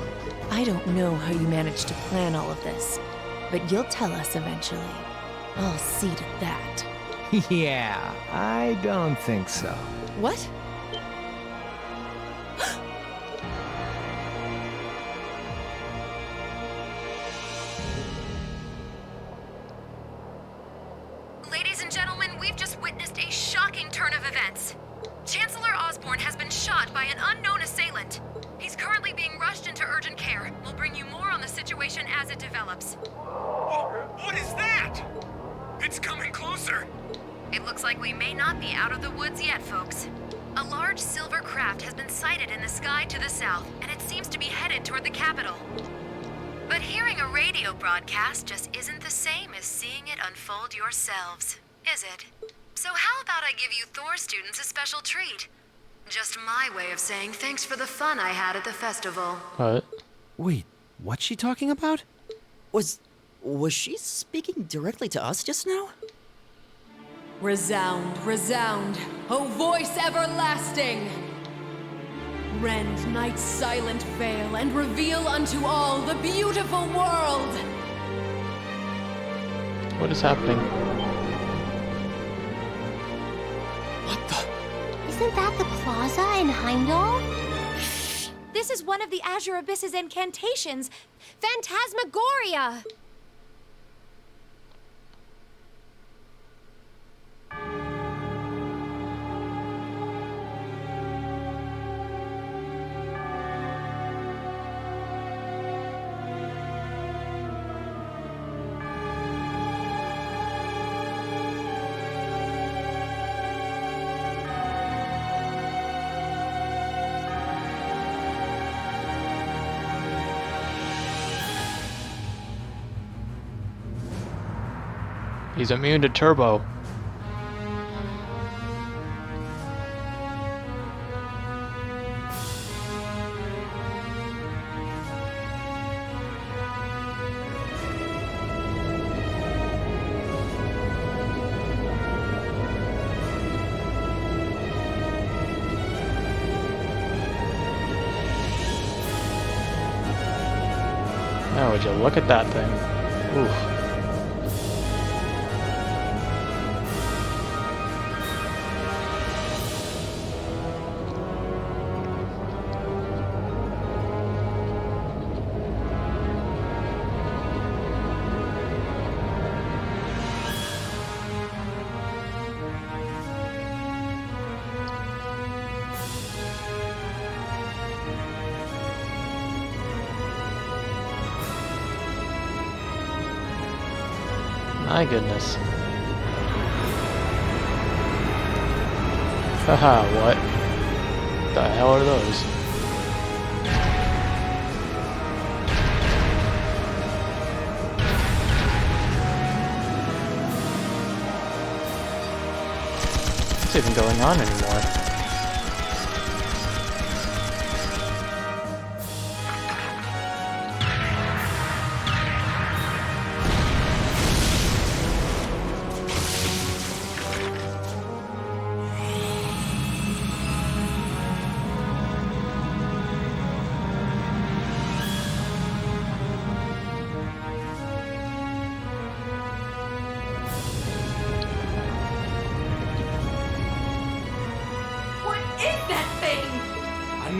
I don't know how you managed to plan all of this, but you'll tell us eventually. I'll see to that. Yeah, I don't think so. What? turn of events. Chancellor Osborne has been shot by an unknown assailant. He's currently being rushed into urgent care. We'll bring you more on the situation as it develops. What is that? It's coming closer. It looks like we may not be out of the woods yet, folks. A large silver craft has been sighted in the sky to the south, and it seems to be headed toward the capital. But hearing a radio broadcast just isn't the same as seeing it unfold yourselves, is it? So how about I give you Thor students a special treat? Just my way of saying thanks for the fun I had at the festival. What? Wait, what's she talking about? Was she speaking directly to us just now? Resound, resound, O voice everlasting! Rend night's silent veil and reveal unto all the beautiful world! What is happening? Isn't that the plaza in Heimdall? This is one of the Azure Abyss's incantations, Phantasmagoria! He's immune to turbo. Oh, would you look at that thing? Oof. My goodness. Haha, what the hell are those? What's even going on anymore?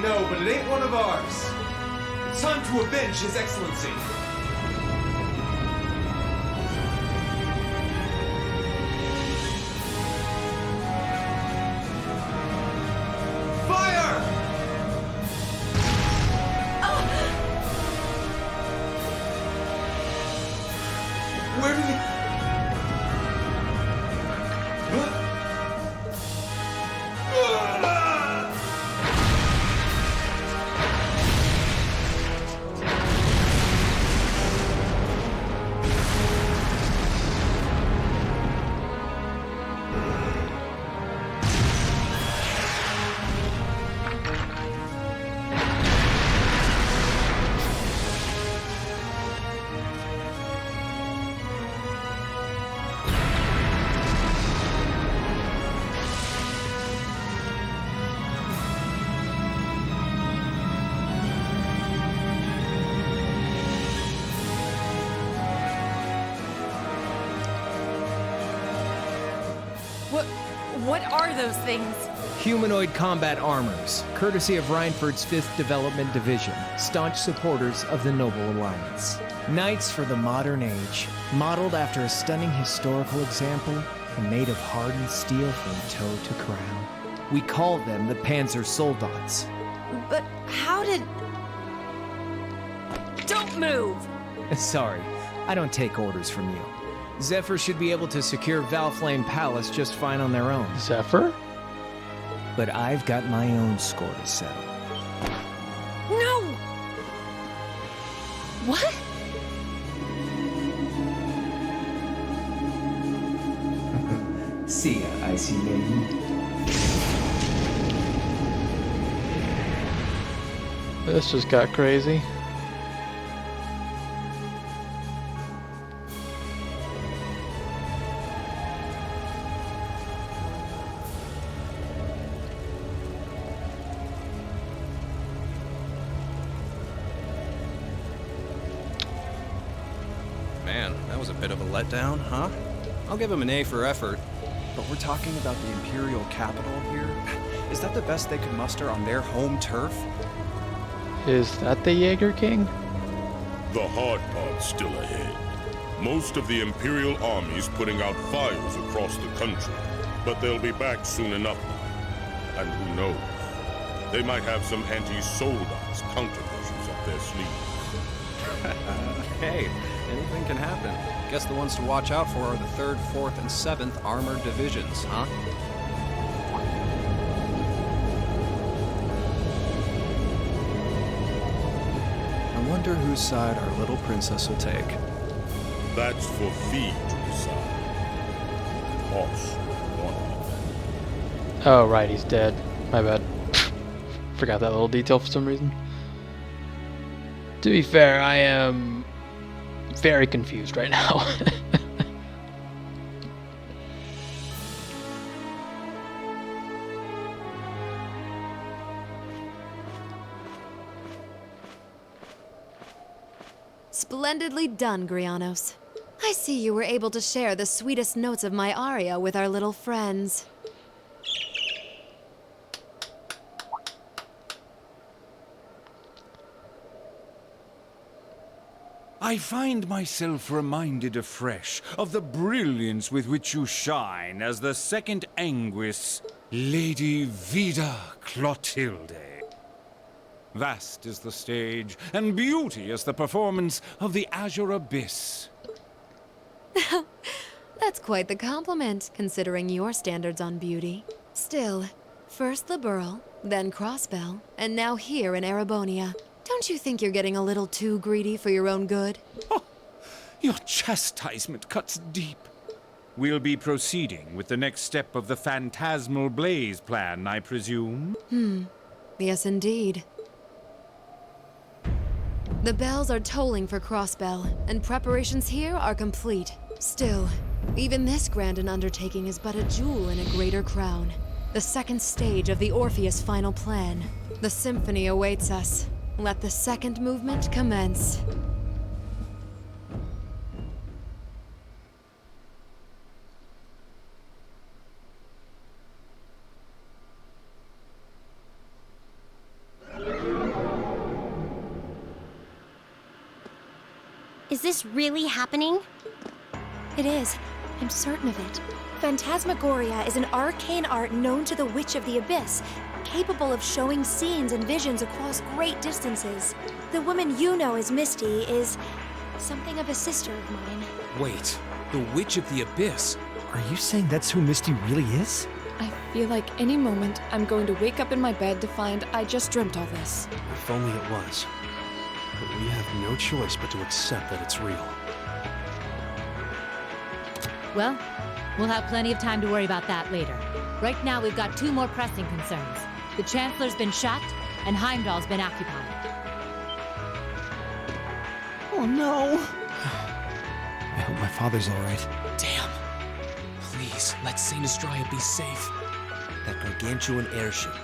No, but it ain't one of ours. It's time to avenge His Excellency. Fire! Where did he... What are those things? Humanoid combat armors, courtesy of Reinford's 5th Development Division, staunch supporters of the Noble Alliance. Knights for the modern age, modeled after a stunning historical example, and made of hardened steel from toe to crown. We call them the Panzer Soldats. But how did... Don't move! Sorry, I don't take orders from you. Zephyr should be able to secure Valflame Palace just fine on their own. Zephyr? But I've got my own score to settle. No! What? See ya, Icy Maiden. This just got crazy. Man, that was a bit of a letdown, huh? I'll give him an A for effort. But we're talking about the Imperial capital here? Is that the best they could muster on their home turf? Is that the Jaeger King? The hard part's still ahead. Most of the Imperial army's putting out fires across the country, but they'll be back soon enough. And who knows? They might have some anti-Soldats countermeasures up their sleeves. Hey, anything can happen. Guess the ones to watch out for are the 3rd, 4th, and 7th Armored Divisions, huh? I wonder whose side our little princess will take. That's for Fee to decide. Boss wanted. Oh, right, he's dead. My bad. Forgot that little detail for some reason. To be fair, I am very confused right now. Splendidly done, Grianos. I see you were able to share the sweetest notes of my aria with our little friends. I find myself reminded afresh of the brilliance with which you shine as the second Anguis, Lady Vida Clotilde. Vast is the stage, and beauty is the performance of the Azure Abyss. That's quite the compliment, considering your standards on beauty. Still, first Liberl, then Crossbell, and now here in Erebonia. Don't you think you're getting a little too greedy for your own good? Oh, your chastisement cuts deep. We'll be proceeding with the next step of the Phantasmal Blaze plan, I presume? Yes, indeed. The bells are tolling for Crossbell, and preparations here are complete. Still, even this grand an undertaking is but a jewel in a greater crown. The second stage of the Orpheus final plan. The symphony awaits us. Let the second movement commence. Is this really happening? It is. I'm certain of it. Phantasmagoria is an arcane art known to the Witch of the Abyss, capable of showing scenes and visions across great distances. The woman you know as Misty is something of a sister of mine. Wait, the Witch of the Abyss? Are you saying that's who Misty really is? I feel like any moment I'm going to wake up in my bed to find I just dreamt all this. If only it was. But we have no choice but to accept that it's real. Well, we'll have plenty of time to worry about that later. Right now, we've got 2 more pressing concerns. The Chancellor's been shot, and Heimdall's been occupied. Oh no! I hope my father's alright. Damn. Please, let Saint Estrella be safe. That gargantuan airship,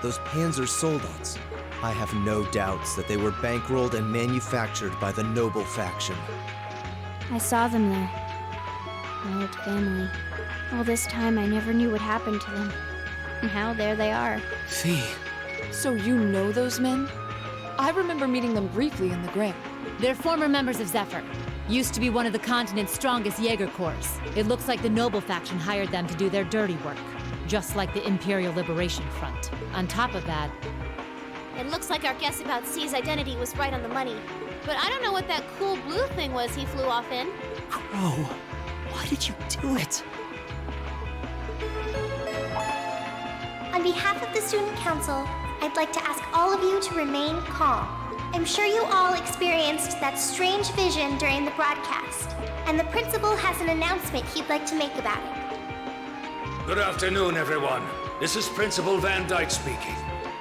those Panzer Soldats. I have no doubts that they were bankrolled and manufactured by the noble faction. I saw them there. My old family. All this time I never knew what happened to them. Now there they are. Fee. So you know those men? I remember meeting them briefly in the Gray. They're former members of Zephyr. Used to be one of the continent's strongest Jaeger Corps. It looks like the Noble faction hired them to do their dirty work. Just like the Imperial Liberation Front. On top of that... It looks like our guess about C's identity was right on the money. But I don't know what that cool blue thing was he flew off in. Crow, why did you do it? On behalf of the Student Council, I'd like to ask all of you to remain calm. I'm sure you all experienced that strange vision during the broadcast, and the principal has an announcement he'd like to make about it. Good afternoon, everyone. This is Principal Van Dyke speaking.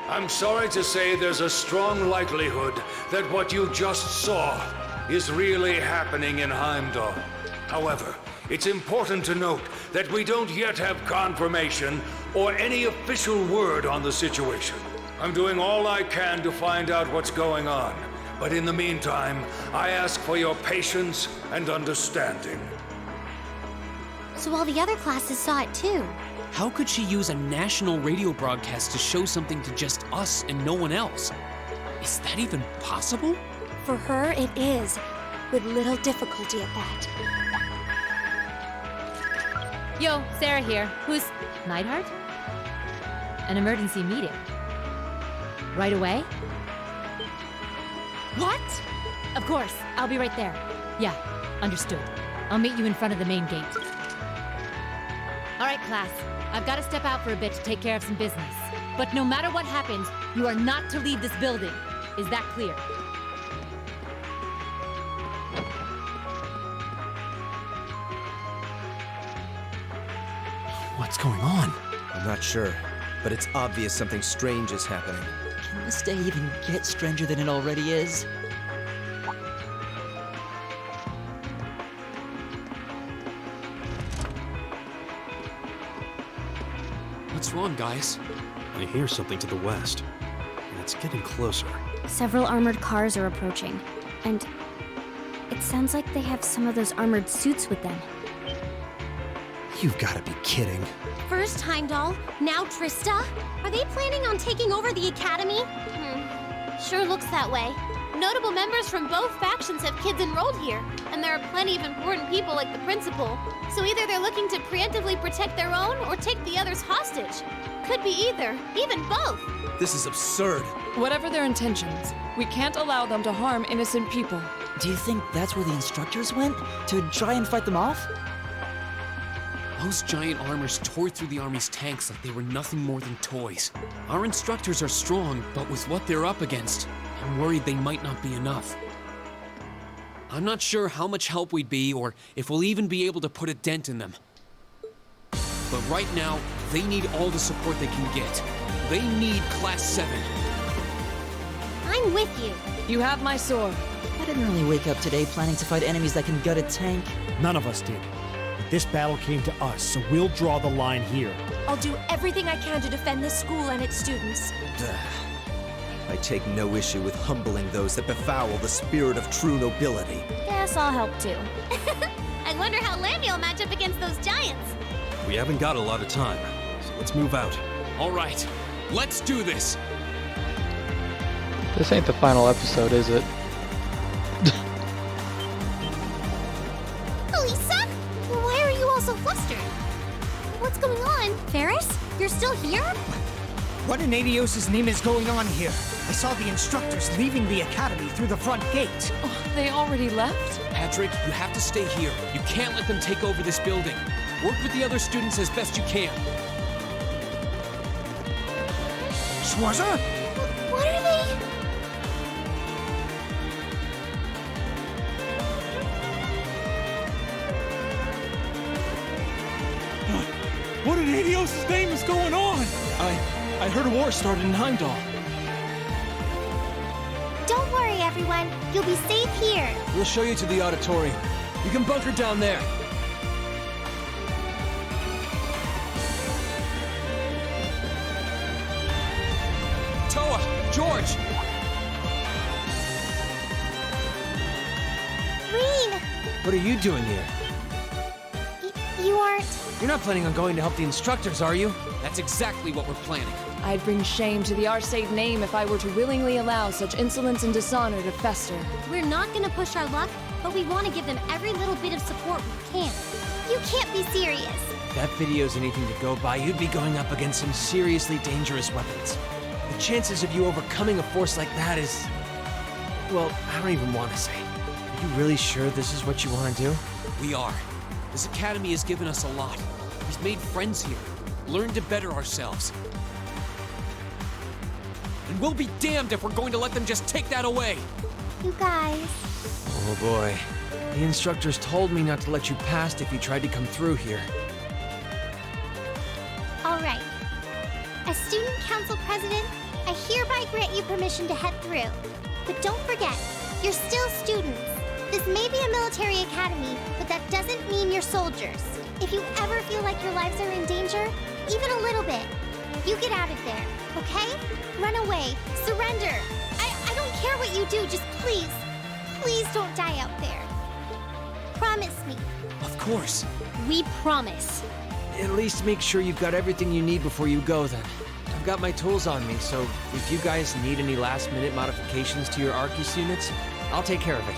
I'm sorry to say there's a strong likelihood that what you just saw is really happening in Heimdall. However, it's important to note that we don't yet have confirmation or any official word on the situation. I'm doing all I can to find out what's going on, but in the meantime, I ask for your patience and understanding. So all the other classes saw it too. How could she use a national radio broadcast to show something to just us and no one else? Is that even possible? For her, it is. With little difficulty at that. Yo, Sarah here. Who's... Neidhart? An emergency meeting. Right away? What? Of course, I'll be right there. Yeah, understood. I'll meet you in front of the main gate. All right, class. I've got to step out for a bit to take care of some business. But no matter what happens, you are not to leave this building. Is that clear? What's going on? I'm not sure, but it's obvious something strange is happening. Can this day even get stranger than it already is? What's wrong, guys? I hear something to the west, and it's getting closer. Several armored cars are approaching, and it sounds like they have some of those armored suits with them. You've got to be kidding. First Heimdall, now Trista? Are they planning on taking over the academy? Sure looks that way. Notable members from both factions have kids enrolled here, and there are plenty of important people like the principal. So either they're looking to preemptively protect their own or take the others hostage. Could be either, even both. This is absurd. Whatever their intentions, we can't allow them to harm innocent people. Do you think that's where the instructors went? To try and fight them off? Those giant armors tore through the army's tanks like they were nothing more than toys. Our instructors are strong, but with what they're up against, I'm worried they might not be enough. I'm not sure how much help we'd be, or if we'll even be able to put a dent in them. But right now, they need all the support they can get. They need Class 7. I'm with you. You have my sword. I didn't really wake up today planning to fight enemies that can gut a tank. None of us did. But this battle came to us, so we'll draw the line here. I'll do everything I can to defend this school and its students. I take no issue with humbling those that befoul the spirit of true nobility. Guess I'll help too. I wonder how Lamy will match up against those giants. We haven't got a lot of time, so let's move out. All right, let's do this. This ain't the final episode, is it? Lisa? Why are you all so flustered? What's going on? Ferris? You're still here? What in Adios' name is going on here? I saw the instructors leaving the academy through the front gate. Oh, they already left? Patrick, you have to stay here. You can't let them take over this building. Work with the other students as best you can. Schwarzer? What are they? What in Adios' name is going on? I heard a war started in Heimdall. Don't worry, everyone. You'll be safe here. We'll show you to the auditorium. You can bunker down there. Toa! George! Rean! What are you doing here? You aren't... You're not planning on going to help the instructors, are you? That's exactly what we're planning. I'd bring shame to the Arcade name if I were to willingly allow such insolence and dishonor to fester. We're not gonna push our luck but we want to give them every little bit of support we can. You can't be serious. If that video's anything to go by, you'd be going up against some seriously dangerous weapons. The chances of you overcoming a force like that is... well, I don't even want to say. Are you really sure this is what you want to do? We are. This academy has given us a lot. We've made friends here, learned to better ourselves. And we'll be damned if we're going to let them just take that away! You guys... Oh boy. The instructors told me not to let you past if you tried to come through here. All right. As student council president, I hereby grant you permission to head through. But don't forget, you're still students. This may be a military academy, but that doesn't mean you're soldiers. If you ever feel like your lives are in danger, even a little bit, you get out of there, okay? Run away, surrender. I don't care what you do, just please don't die out there. Promise me. Of course. We promise. At least make sure you've got everything you need before you go then. I've got my tools on me, so if you guys need any last-minute modifications to your Arcus units, I'll take care of it.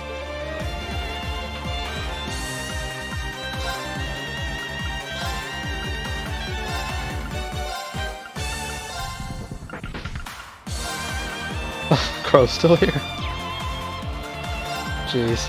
Crow's still here. Jeez.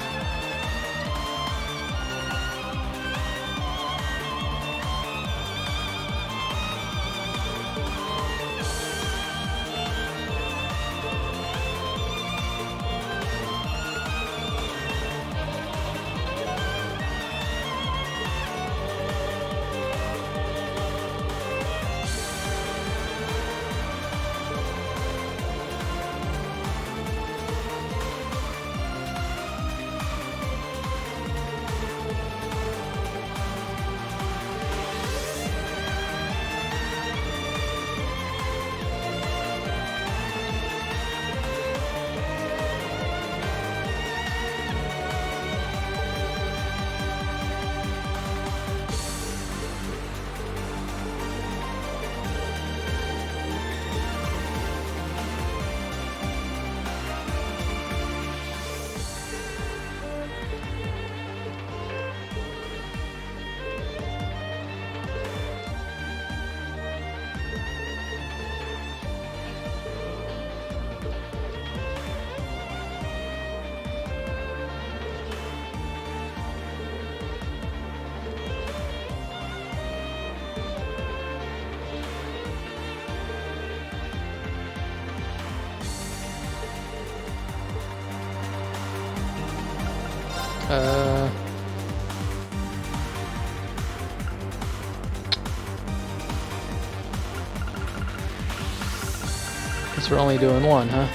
Guess we're only doing one, huh?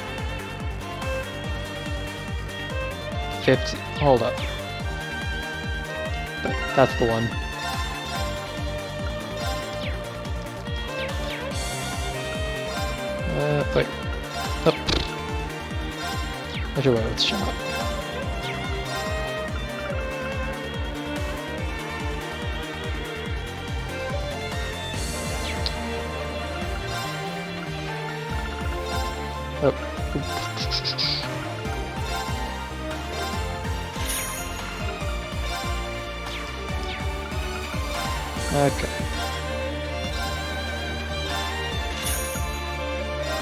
50. Hold up. That's the one. Wait. Up. Which way with shot? Oh. Okay.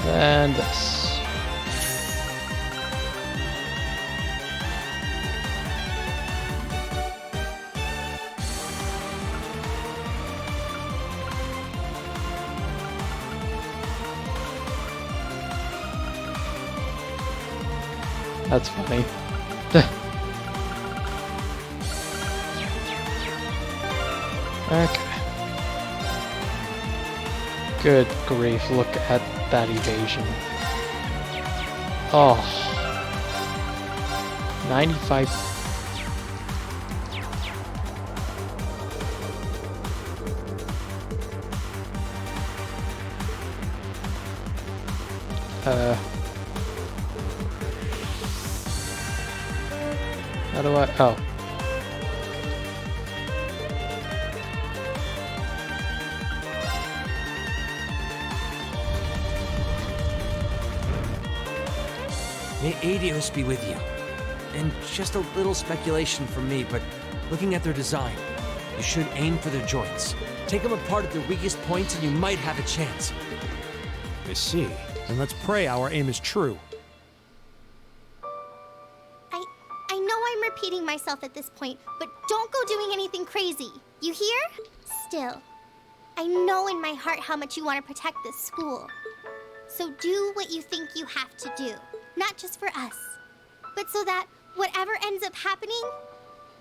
And this. That's funny. Okay. Good grief, look at that evasion. Oh. 95. How do I... oh. May Aidios be with you. And just a little speculation from me, but looking at their design, you should aim for their joints. Take them apart at their weakest points and you might have a chance. I see. Then let's pray our aim is true. I know I'm repeating myself at this point, but don't go doing anything crazy. You hear? Still, I know in my heart how much you want to protect this school. So do what you think you have to do. Not just for us, but so that whatever ends up happening,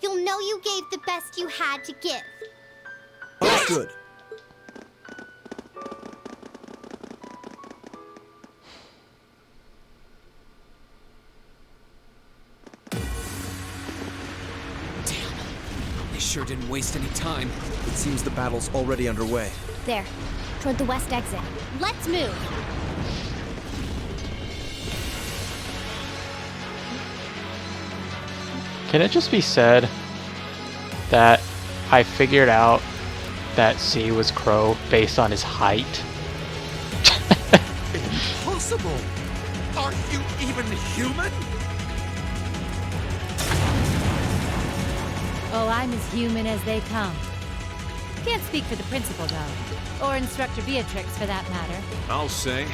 you'll know you gave the best you had to give. Understood. They sure didn't waste any time. It seems the battle's already underway. There, toward the west exit. Let's move! Can it just be said that I figured out that C was Crow based on his height? Impossible! Are you even human? Oh, I'm as human as they come. Can't speak for the principal, though. Or Instructor Beatrix, for that matter. I'll say,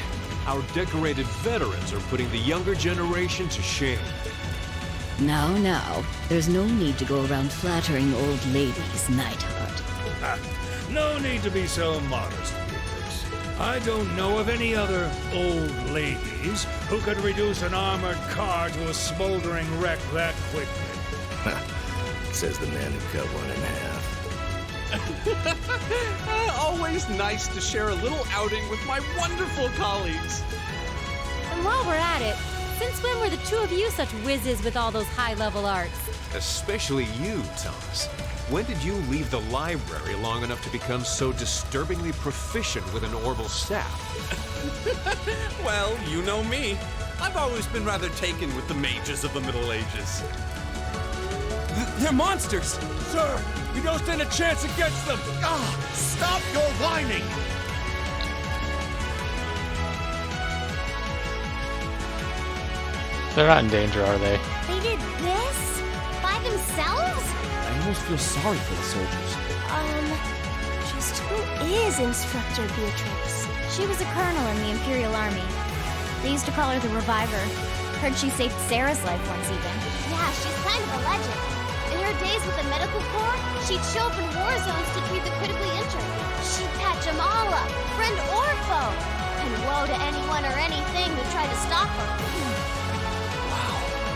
our decorated veterans are putting the younger generation to shame. Now, there's no need to go around flattering old ladies, Neidhart. No need to be so modest, Beatrix. I don't know of any other old ladies who could reduce an armored car to a smoldering wreck that quickly. Says the man who cut one in half. Always nice to share a little outing with my wonderful colleagues. And while we're at it, since when were the two of you such whizzes with all those high-level arts? Especially you, Thomas. When did you leave the library long enough to become so disturbingly proficient with an orbital staff? Well, you know me. I've always been rather taken with the mages of the Middle Ages. They're monsters! Sir, we don't stand a chance against them! Stop your whining! They're not in danger, are they? They did this? By themselves? I almost feel sorry for the soldiers. Just who is Instructor Beatrix? She was a colonel in the Imperial Army. They used to call her the Reviver. Heard she saved Sarah's life once even. Yeah, she's kind of a legend. In her days with the medical corps, she'd show up in war zones to treat the critically injured. She'd patch them all up, friend or foe. And woe to anyone or anything who tried to stop her.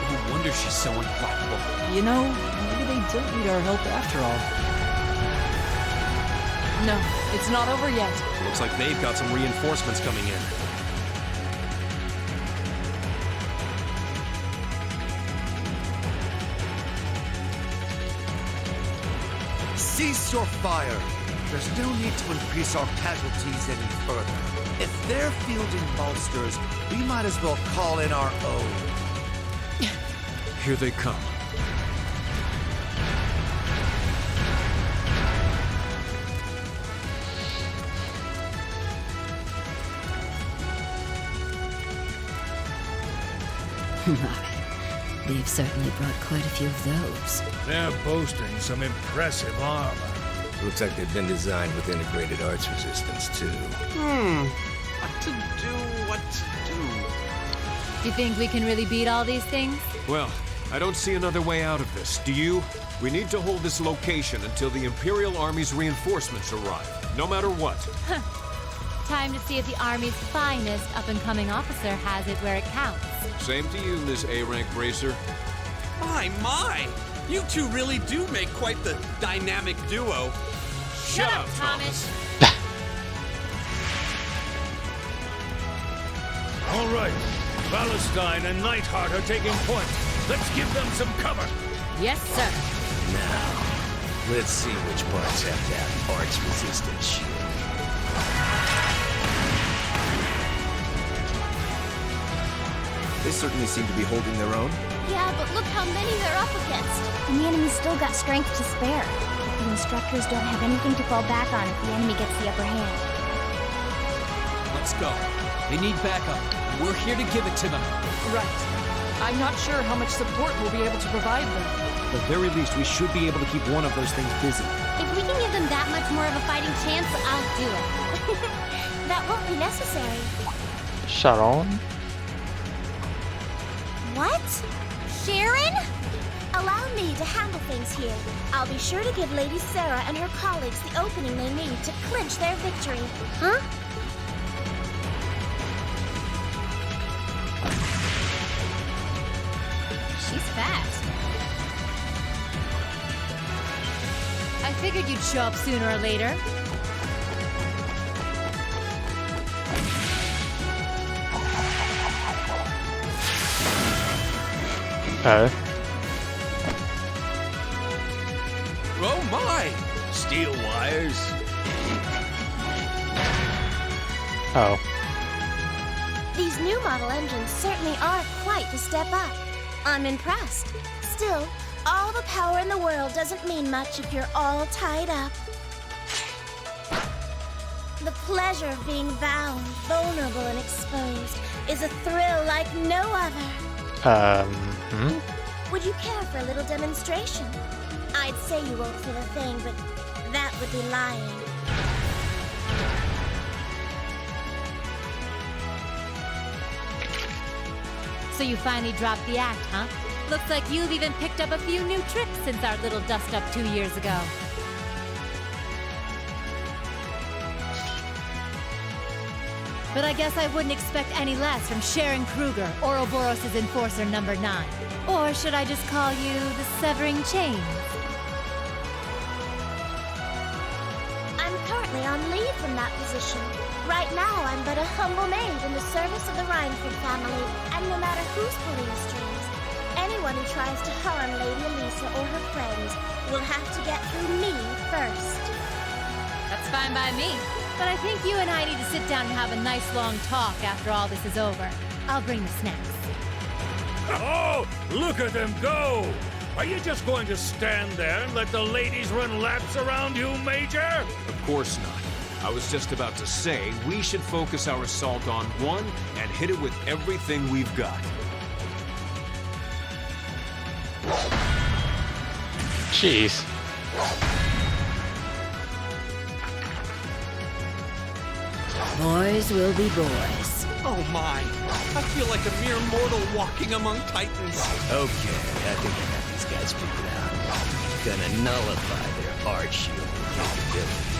No wonder she's so unflappable. You know, maybe they don't need our help after all. No, it's not over yet. Looks like they've got some reinforcements coming in. Cease your fire! There's no need to increase our casualties any further. If they're fielding monsters, we might as well call in our own. Here they come. They've certainly brought quite a few of those. They're boasting some impressive armor. Looks like they've been designed with integrated arts resistance, too. What to do? Do you think we can really beat all these things? Well, I don't see another way out of this. Do you? We need to hold this location until the Imperial Army's reinforcements arrive, no matter what. Time to see if the Army's finest up-and-coming officer has it where it counts. Same to you, Miss A-Rank Bracer. My! You two really do make quite the dynamic duo. Shut up, Thomas. All right, Valentine and Neidhart are taking point. Let's give them some cover. Yes, sir. Now, let's see which parts have that arts resistance shield. They certainly seem to be holding their own. Yeah, but look how many they're up against. And the enemy's still got strength to spare. But the instructors don't have anything to fall back on if the enemy gets the upper hand. Let's go. They need backup. We're here to give it to them. Right. I'm not sure how much support we'll be able to provide them. At the very least, we should be able to keep one of those things busy. If we can give them that much more of a fighting chance, I'll do it. That won't be necessary. Sharon? What? Sharon? Allow me to handle things here. I'll be sure to give Lady Sarah and her colleagues the opening they need to clinch their victory. Huh? She's fast. I figured you'd show up sooner or later. Oh my! Steel wires. Oh. These new model engines certainly are quite the step up. I'm impressed. Still, all the power in the world doesn't mean much if you're all tied up. The pleasure of being bound, vulnerable, and exposed is a thrill like no other. Would you care for a little demonstration? I'd say you won't feel a thing, but that would be lying. So you finally dropped the act, huh? Looks like you've even picked up a few new tricks since our little dust-up 2 years ago. But I guess I wouldn't expect any less from Sharon Kruger, Ouroboros' Enforcer number 9. Or should I just call you the Severing Chains? I'm currently on leave from that position. Right now, I'm but a humble maid in the service of the Rhineford family, and no matter who's pulling the strings, anyone who tries to harm Lady Elisa or her friends will have to get through me first. That's fine by me. But I think you and I need to sit down and have a nice long talk after all this is over. I'll bring the snacks. Oh, look at them go! Are you just going to stand there and let the ladies run laps around you, Major? Of course not. I was just about to say, we should focus our assault on one and hit it with everything we've got. Jeez. Boys will be boys. Oh my! I feel like a mere mortal walking among titans. Okay, I think I got these guys figured out. Gonna nullify their arch-human capability.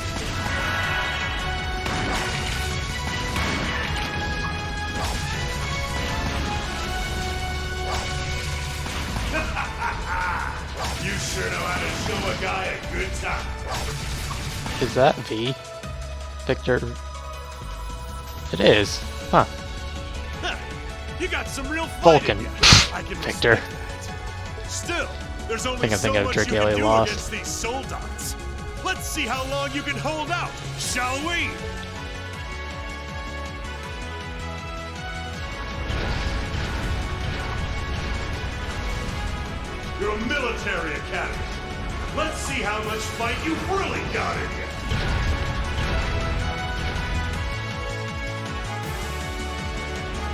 You sure know how to show a guy a good time. Is that V? Victor? It is. Huh. You got some real Vulcan. I can Victor. respect that. Still, there's only I'm so thinking of much you Drake can do Lost. against these soldats. Let's see how long you can hold out, shall we? You're a military academy. Let's see how much fight you've really got in you.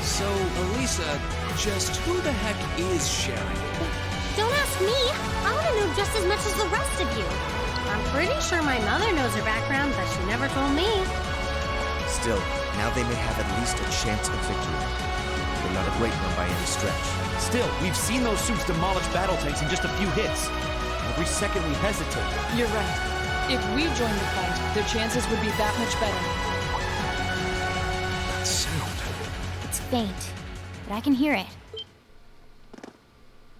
So, Elisa, just who the heck is Sharon? Don't ask me. I want to know just as much as the rest of you. I'm pretty sure my mother knows her background, but she never told me. Still, now they may have at least a chance of victory. But not a great one by any stretch. Still, we've seen those suits demolish battle tanks in just a few hits. Every second we hesitate. You're right. If we joined the fight, their chances would be that much better. That sound. It's faint, but I can hear it.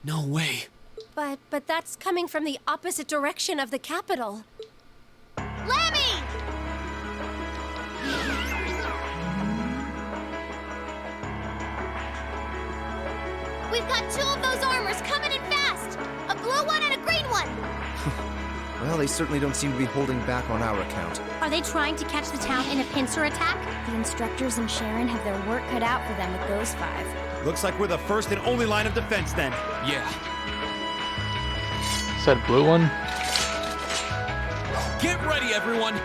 No way. But that's coming from the opposite direction of the capital. Lemmy! We've got two of those armors coming in fast! A blue one and a green one! Well, they certainly don't seem to be holding back on our account. Are they trying to catch the town in a pincer attack? The instructors and Sharon have their work cut out for them with those 5. Looks like we're the first and only line of defense then. Yeah. Said blue one? Get ready, everyone!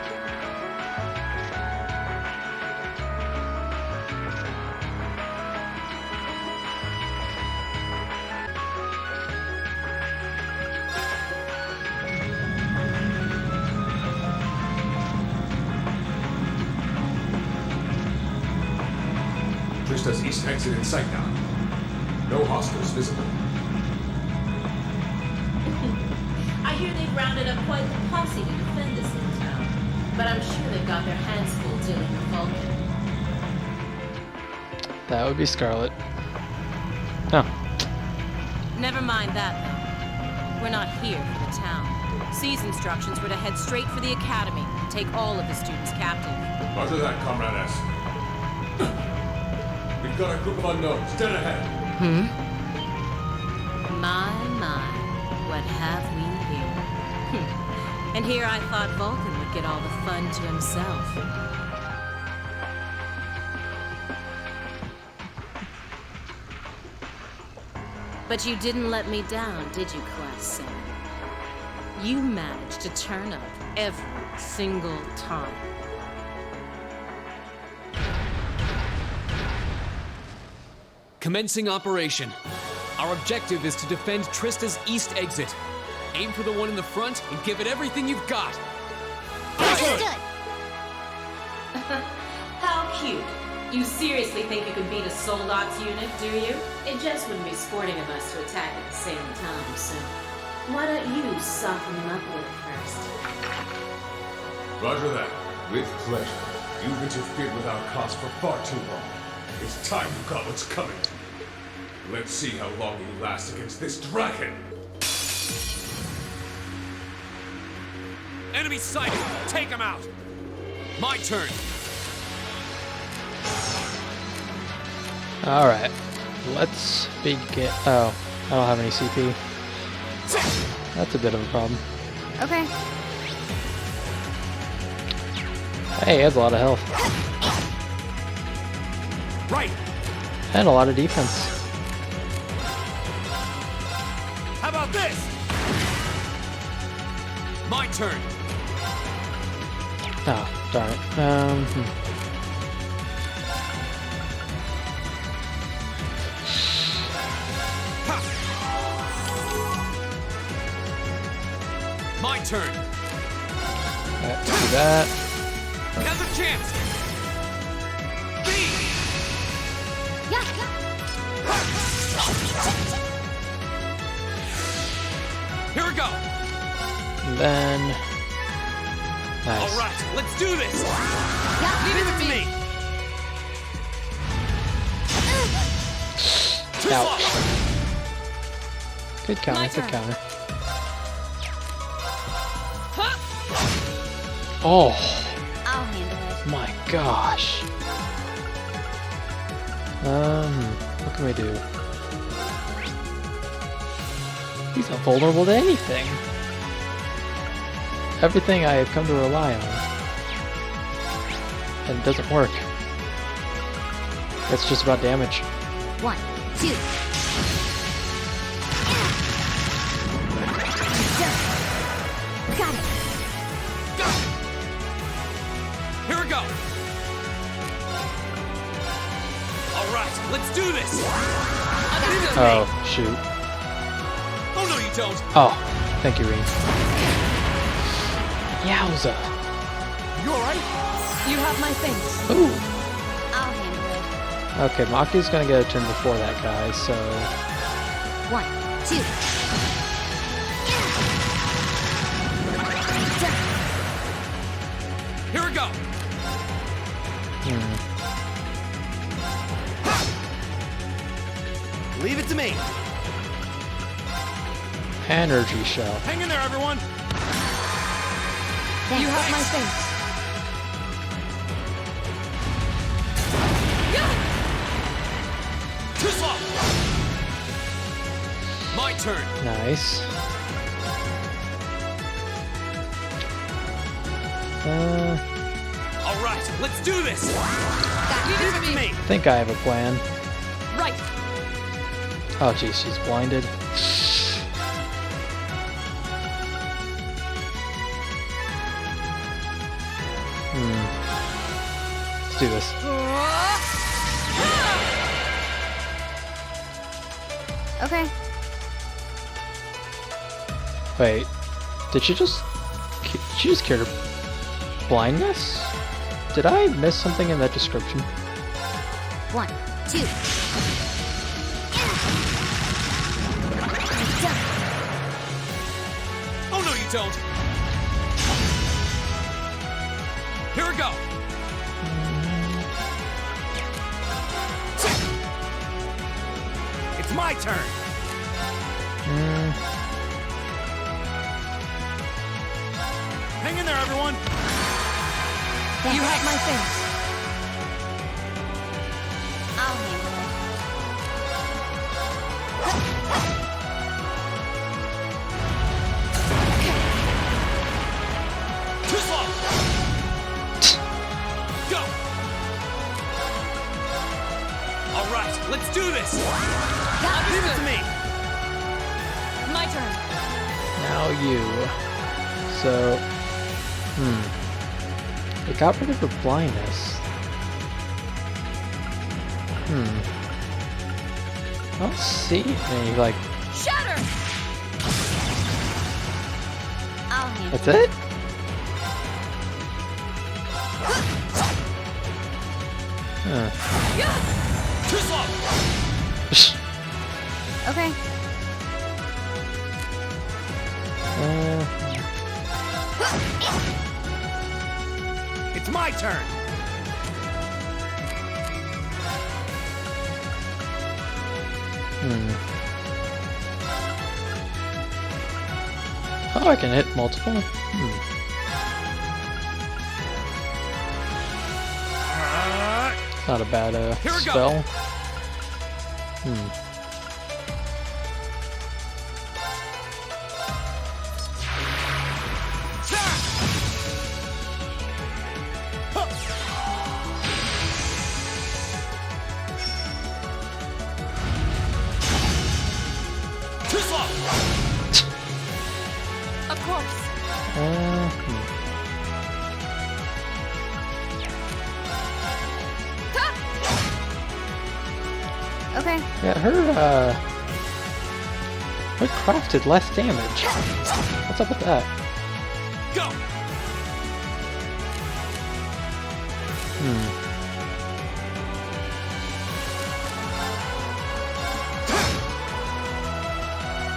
Trista's east exit in sight now. No hostiles visible. I hear they've rounded up quite the posse to defend this little town. But I'm sure they've got their hands full dealing with Vulcan. That would be Scarlet. Oh. Never mind that, though. We're not here for the town. C's instructions were to head straight for the academy and take all of the students captive. Roger that, Comrade S. We've got a group of unknowns dead ahead. My, what have we here? And here I thought Vulcan would get all the fun to himself. But you didn't let me down, did you, Class 7? You managed to turn up every single time. Commencing operation. Our objective is to defend Trista's east exit. Aim for the one in the front and give it everything you've got. Understood. How cute. You seriously think you could beat a Soldot's unit, do you? It just wouldn't be sporting of us to attack at the same time, so why don't you soften them up a little first? Roger that. With pleasure. You've interfered with our cause for far too long. It's time you got what's coming. Let's see how long you last against this dragon. Enemy sighted! Take him out! My turn! Alright. Let's begin. Oh, I don't have any CP. That's a bit of a problem. Okay. Hey, he has a lot of health. Right! And a lot of defense. How about this? My turn! Oh, darn it. My turn! Let's do that. Now's a chance! Here we go! And then... Nice. All right, let's do this! Leave it to me! Ouch. Good counter, good counter. Oh! I'll handle it. My gosh. What can we do? He's not vulnerable to anything. Everything I have come to rely on. And it doesn't work. It's just about damage. 1, 2. Got it. Here we go! Alright, let's do this! Oh, shoot. Oh no you don't! Oh, thank you, Reen. Yowza! You alright? You have my things. Ooh! I'll handle it. Okay, Maki's gonna get a turn before that guy, so... 1, 2. Here we go! Leave it to me. Energy shell. Hang in there, everyone! You have my things. Too slow! My turn! Nice. Alright, let's do this! Leave it to me! I think I have a plan. Right. Oh jeez, she's blinded. Let's do this. Okay. Wait, did she just cure blindness? Did I miss something in that description? 1, 2. Oh no, you don't! Here we go! It's my turn! Hang in there, everyone! You have my face. I'll handle it. Too slow! Go! All right, let's do this! Leave it to me! My turn. Now you. So, it got rid of her blindness. I don't see any, like... Shatter! I'll handle That's it? Too slow! Okay. It's my turn! Oh, I can hit multiple? Not a bad spell. Too slow! Of course. Okay. Yeah, her craft did less damage. What's up with that? Go!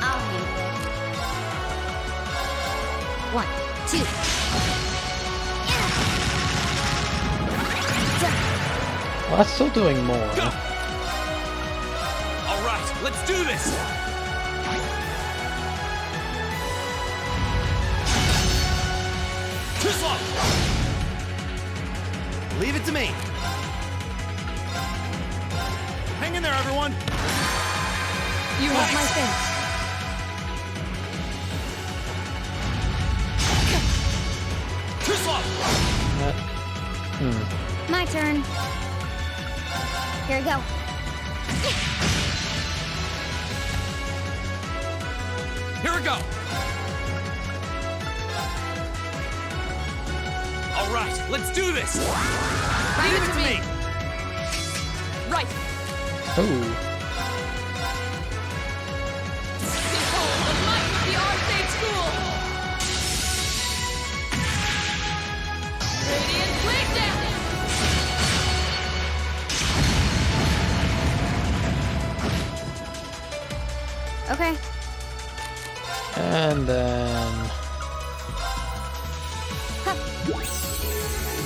I'll handle it. 1, 2. Well, that's still doing more. Go! All right, let's do this! Too slow! Leave it to me! Hang in there, everyone! You have my face. Too slow! My turn. Here we go. Here we go! All right, let's do this! Leave it to me. Right. Oh. Behold the might of the Arcade School. Radiant Blade Dance. Okay. And then...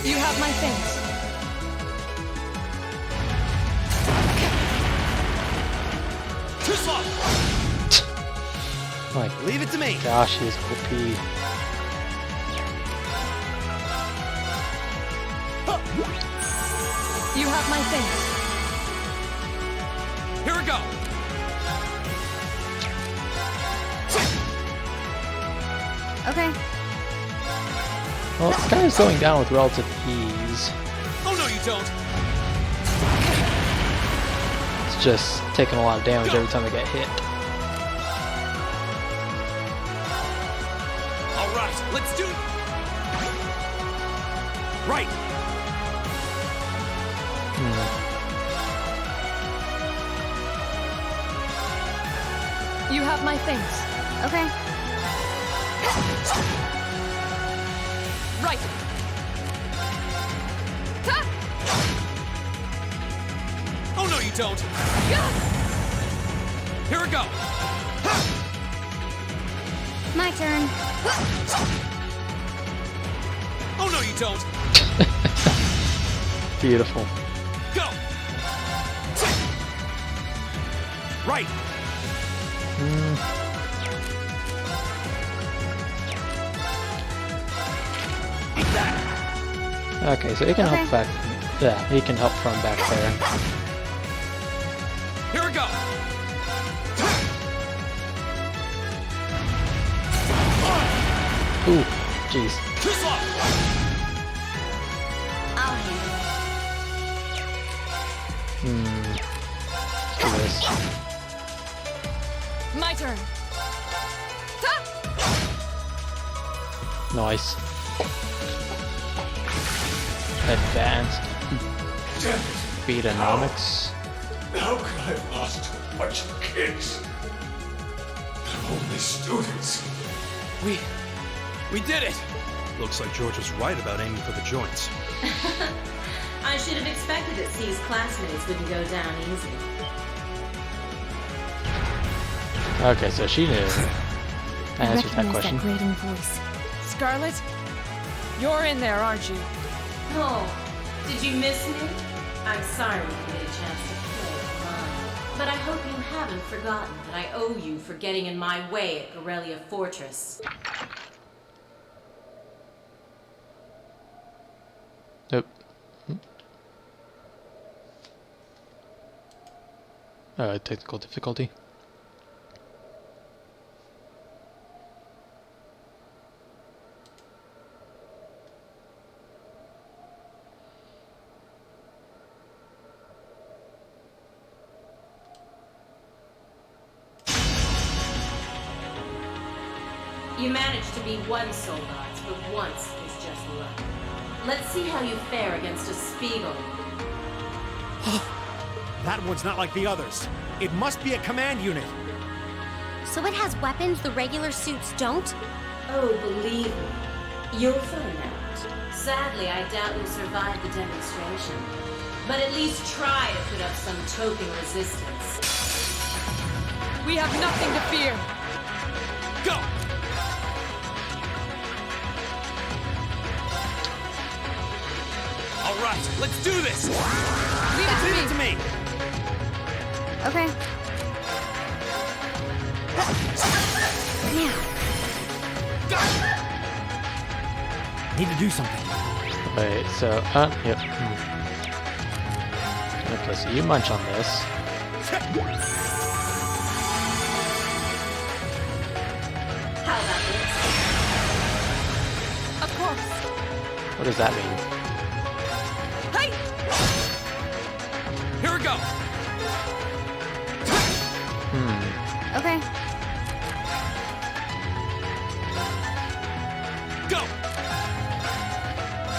You have my face. Too slow! Like, leave it to me. Gosh, he's OP. You have my face. Here we go! Okay. Well, this guy is going down with relative ease. Oh no, you don't! It's just taking a lot of damage every time I get hit. All right, let's do it! Right! You have my face. Okay. Right. Oh no, you don't. Here we go. My turn. Oh, no, you don't. Beautiful. Go. Right. Okay, so he can help back. Yeah, he can help from back there. Here we go. Ooh, jeez. Too slow. I'll handle Let's do this. My turn. Nice. Advanced Beatonomics. How could I have lost a bunch of kids? They're only students. We did it. Looks like George was right about aiming for the joints. I should have expected that C's classmates wouldn't go down easy. Okay, so she knew. Answered that question. That grating voice. Scarlet, you're in there, aren't you? Oh, did you miss me? I'm sorry we didn't get a chance to play online. But I hope you haven't forgotten that I owe you for getting in my way at Gorelia Fortress. Nope. Technical difficulty. You managed to be one Soldat, but once is just luck. Let's see how you fare against a Spiegel. That one's not like the others. It must be a command unit. So it has weapons the regular suits don't? Oh, believe me, you'll find out. Sadly, I doubt you'll survive the demonstration. But at least try to put up some token resistance. We have nothing to fear. Go! All right, let's do this! Leave it to me! Okay. Now. Need to do something. Wait, so, yep. Okay, so you munch on this. How about this? Of course. What does that mean? Hey! Here we go! Okay. Go!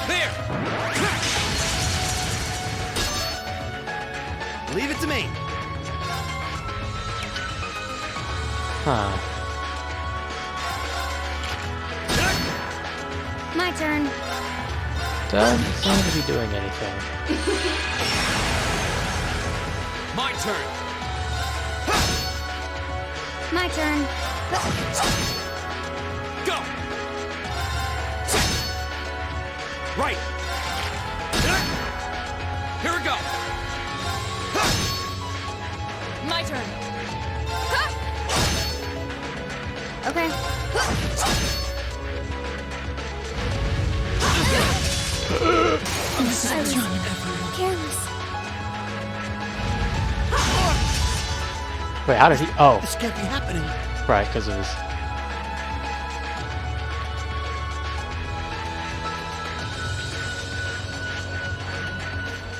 There! Leave it to me! Huh. My turn. Doesn't seem to be doing anything. My turn! My turn. Go! Right! Here we go! My turn. Okay. I'm so Careless. Wait, how did he? Oh, This can't be happening. right, because of his.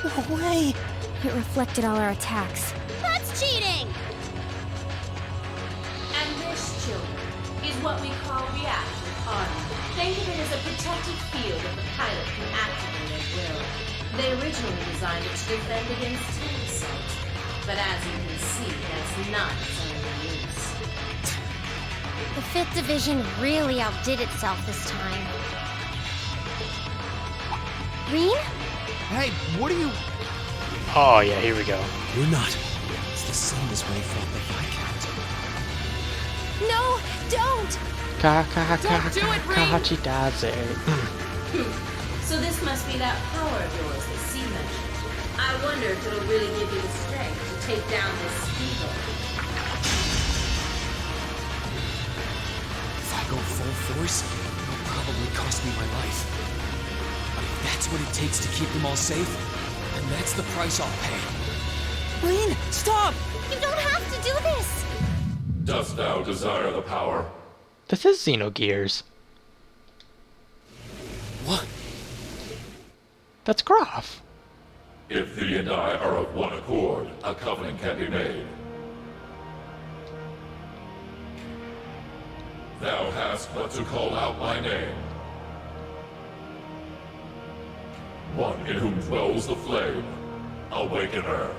No way. It reflected all our attacks. That's cheating! And this, children, is what we call reactive armor. Think of it as a protected field that the pilot can activate at will. They originally designed it to defend against tank assault, but as you can see, that's not its only use. The 5th Division really outdid itself this time. Reen? Hey, what are you... Oh yeah, here we go. You're not. It's the same as when he fought the Viscount. No, don't! Kachidase. So this must be that power of yours that C mentioned. I wonder if it'll really give you the strength to take down this eagle. If I go full force, it'll probably cost me my life. But if that's what it takes to keep them all safe, then that's the price I'll pay. Lane, stop! You don't have to do this! Dost thou desire the power? This is Xenogears. What? That's Graf. If thee and I are of one accord, a covenant can be made. Thou hast but to call out my name. One in whom dwells the flame. Awaken her.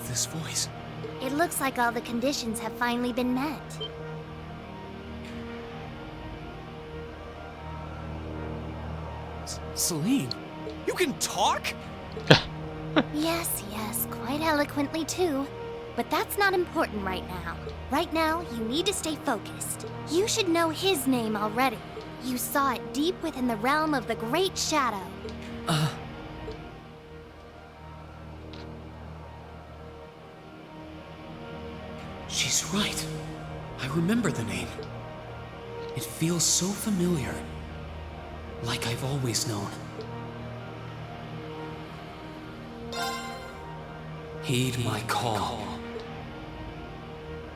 This voice. It looks like all the conditions have finally been met. Celine, you can talk? Yes, quite eloquently too. But that's not important right now. Right now, you need to stay focused. You should know his name already. You saw it deep within the realm of the Great Shadow. She's right. I remember the name. It feels so familiar. Like I've always known. Heed my call.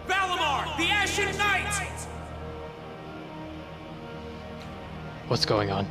Valimar, the Ashen Knight! What's going on?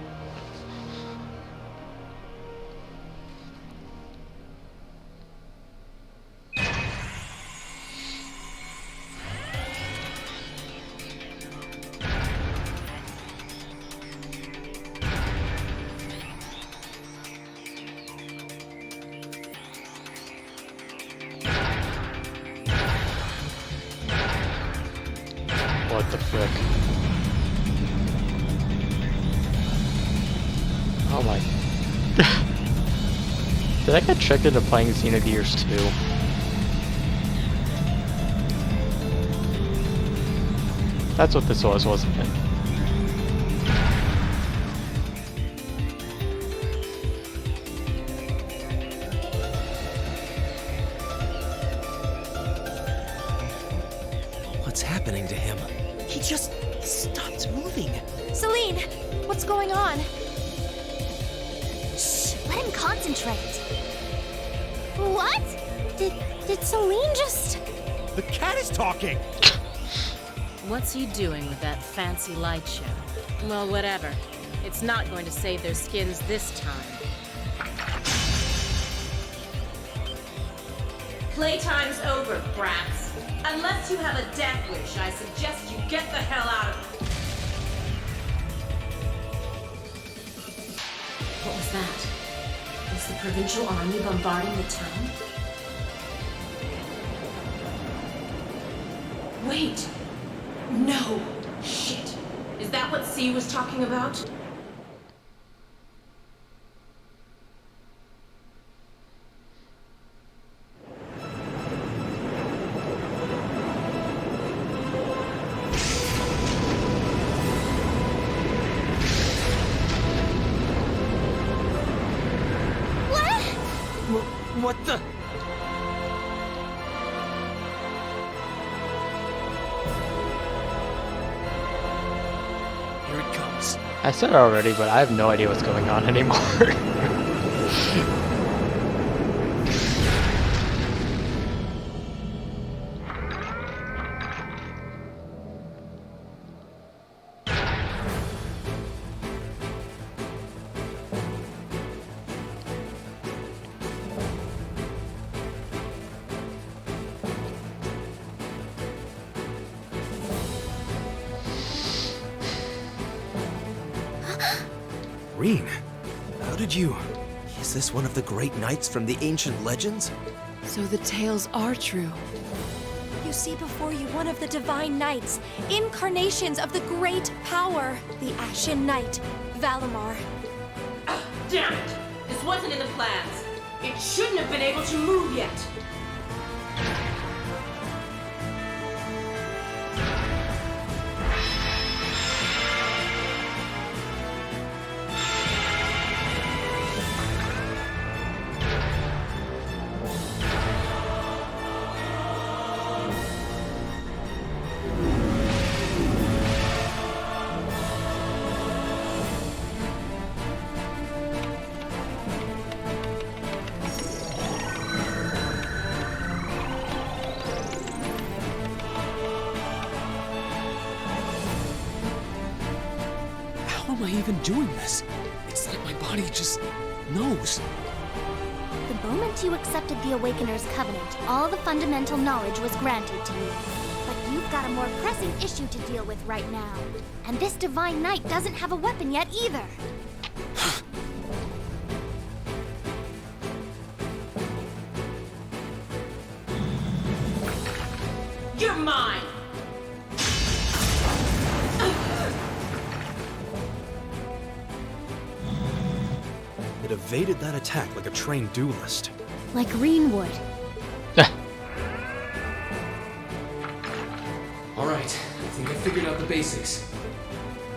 What the frick? Oh my. Did I get tricked into playing Xenogears 2? That's what this was, wasn't it? What's happening to him? He just stopped moving. Celine, what's going on? Shh, let him concentrate. What? Did Celine just... The cat is talking! What's he doing with that fancy light show? Well, whatever. It's not going to save their skins this time. Playtime's over, brats. Unless you have a death wish, I suggest you get the hell out of it. What was that? Was the provincial army bombarding the town? Wait! No! Shit! Is that what C was talking about? What the? Here it comes. I said it already, but I have no idea what's going on anymore. Rean, how did you... Is this one of the great knights from the ancient legends? So the tales are true. You see before you one of the Divine Knights, incarnations of the great power, the Ashen Knight, Valimar. Damn it! This wasn't in the plans. It shouldn't have been able to move yet. How am I even doing this? It's like my body just knows. The moment you accepted the Awakener's Covenant, all the fundamental knowledge was granted to you. But you've got a more pressing issue to deal with right now. And this Divine Knight doesn't have a weapon yet either. You're mine! It evaded that attack like a trained duelist. Like Greenwood. Alright, I think I figured out the basics.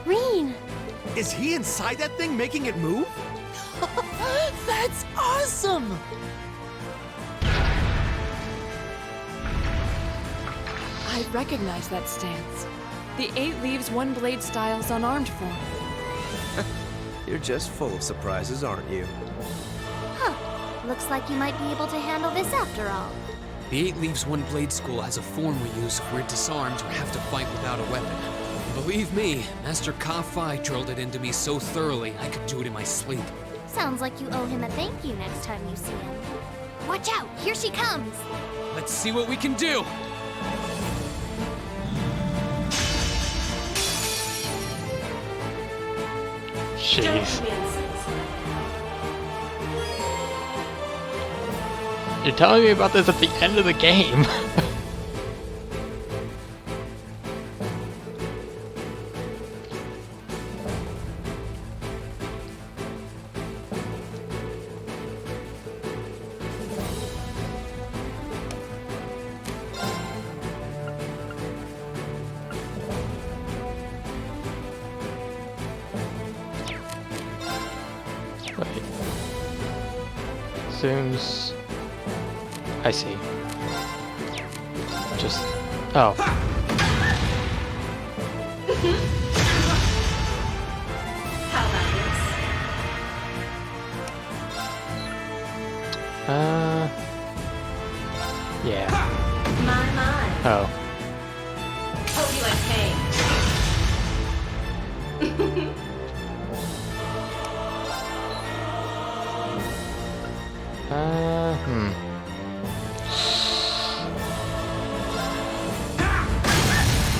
Reen! Is he inside that thing making it move? That's awesome! I recognize that stance. The 8 leaves 1 blade style's unarmed form. You're just full of surprises, aren't you? Huh. Looks like you might be able to handle this after all. The 8 Leaves 1 Blade School has a form we use if we're disarmed or have to fight without a weapon. And believe me, Master Ka-Fai drilled it into me so thoroughly I could do it in my sleep. Sounds like you owe him a thank you next time you see him. Watch out! Here she comes! Let's see what we can do! Jeez. You're telling me about this at the end of the game. Wait. Zooms. I see. Just... oh. How about this? Yeah. My. Oh. Hope you like pain.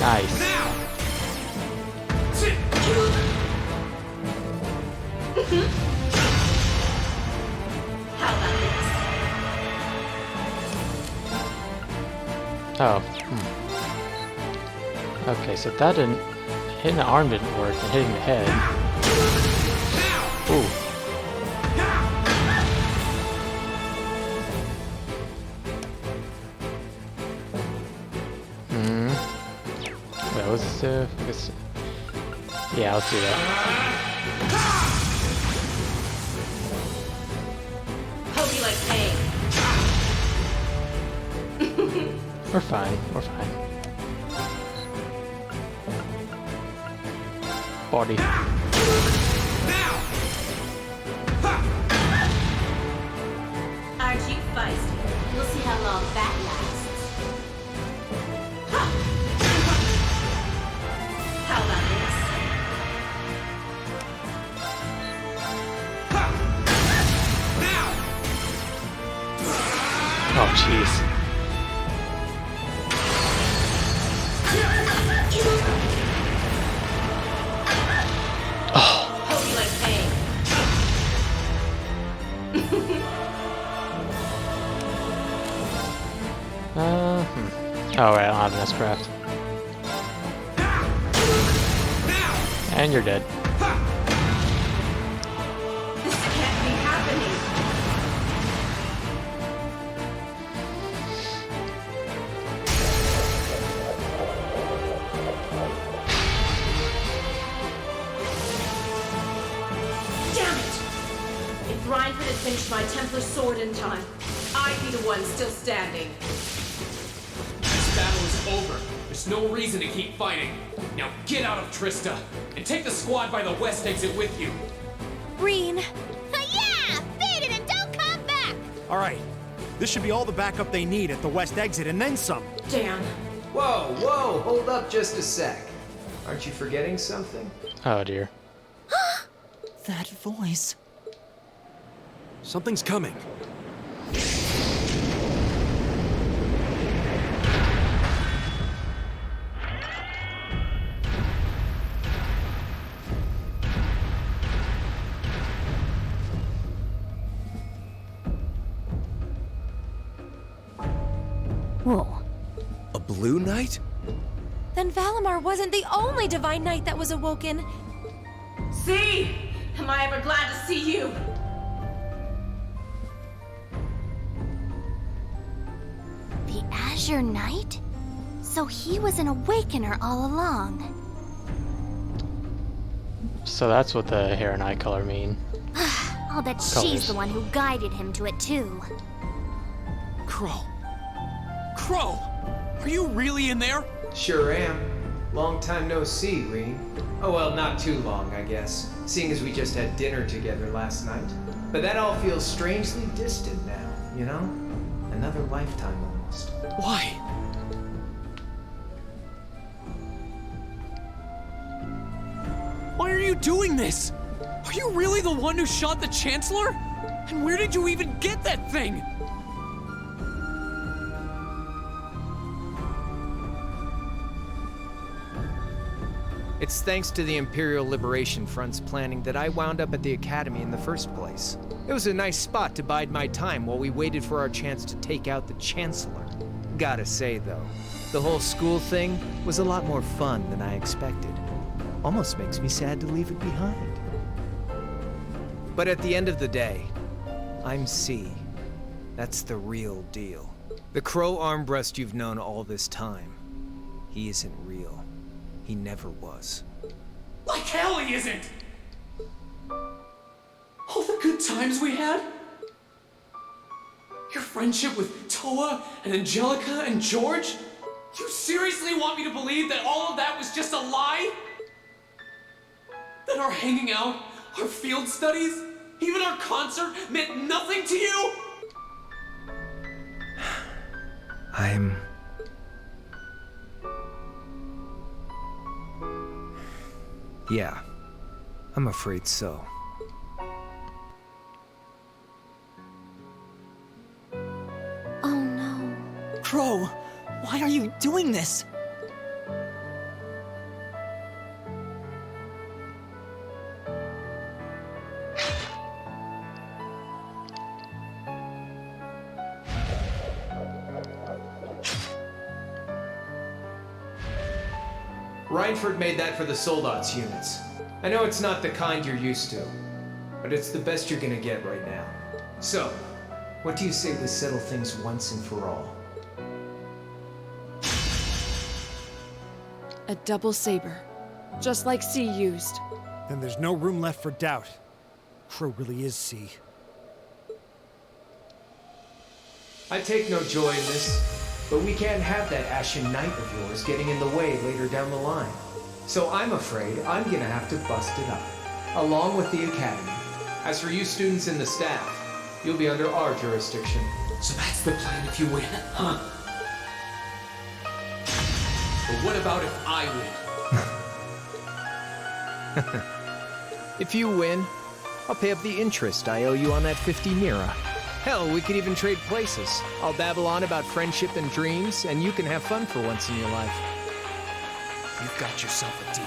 Nice. How about this? Oh. Okay, so that didn't... hitting the arm didn't work, and hitting the head. Ooh. Wait, let's I guess... yeah, let's do that. Hope you like pain. We're fine, we're fine. Body. Aren't you feisty? We'll see how long that lasts. How about this? Oh, jeez. Hope you like pain. Oh, right, I don't have an S-Craft. And you're dead. This can't my Templar sword in time, I'd be the one still standing. This battle is over. There's no reason to keep fighting. Now get out of Trista, and take the squad by the west exit with you. Green. Yeah! Beat it and don't come back! All right. This should be all the backup they need at the west exit, and then some. Damn. Whoa, whoa, hold up just a sec. Aren't you forgetting something? Oh dear. That voice. Something's coming. Whoa. A blue knight? Then Valimar wasn't the only Divine Knight that was awoken. See? Am I ever glad to see you? The Azure Knight? So he was an Awakener all along. So that's what the hair and eye color mean. I'll bet Colors. she's the one who guided him to it too. Crow. Crow! Are you really in there? Sure am. Long time no see, Reen. Oh well, not too long, I guess, seeing as we just had dinner together last night. But that all feels strangely distant now, you know? Another lifetime almost. Why? Why are you doing this? Are you really the one who shot the Chancellor? And where did you even get that thing? It's thanks to the Imperial Liberation Front's planning that I wound up at the Academy in the first place. It was a nice spot to bide my time while we waited for our chance to take out the Chancellor. Gotta say, though, the whole school thing was a lot more fun than I expected. Almost makes me sad to leave it behind. But at the end of the day, I'm C. That's the real deal. The Crow Armbrust you've known all this time, he isn't real. He never was. Like hell he isn't! All the good times we had? Your friendship with Toa and Angelica and George? You seriously want me to believe that all of that was just a lie? That our hanging out, our field studies, even our concert meant nothing to you? Yeah, I'm afraid so. Oh no. Crow, why are you doing this? Reinford made that for the Soldats units. I know it's not the kind you're used to, but it's the best you're gonna get right now. So, what do you say we settle things once and for all? A double saber. Just like C used. Then there's no room left for doubt. Crow really is C. I take no joy in this. But we can't have that Ashen Knight of yours getting in the way later down the line. So I'm afraid I'm gonna have to bust it up, along with the Academy. As for you students and the staff, you'll be under our jurisdiction. So that's the plan if you win, huh? But what about if I win? If you win, I'll pay up the interest I owe you on that 50 Mira. Hell, we could even trade places. I'll babble on about friendship and dreams, and you can have fun for once in your life. You've got yourself a deal.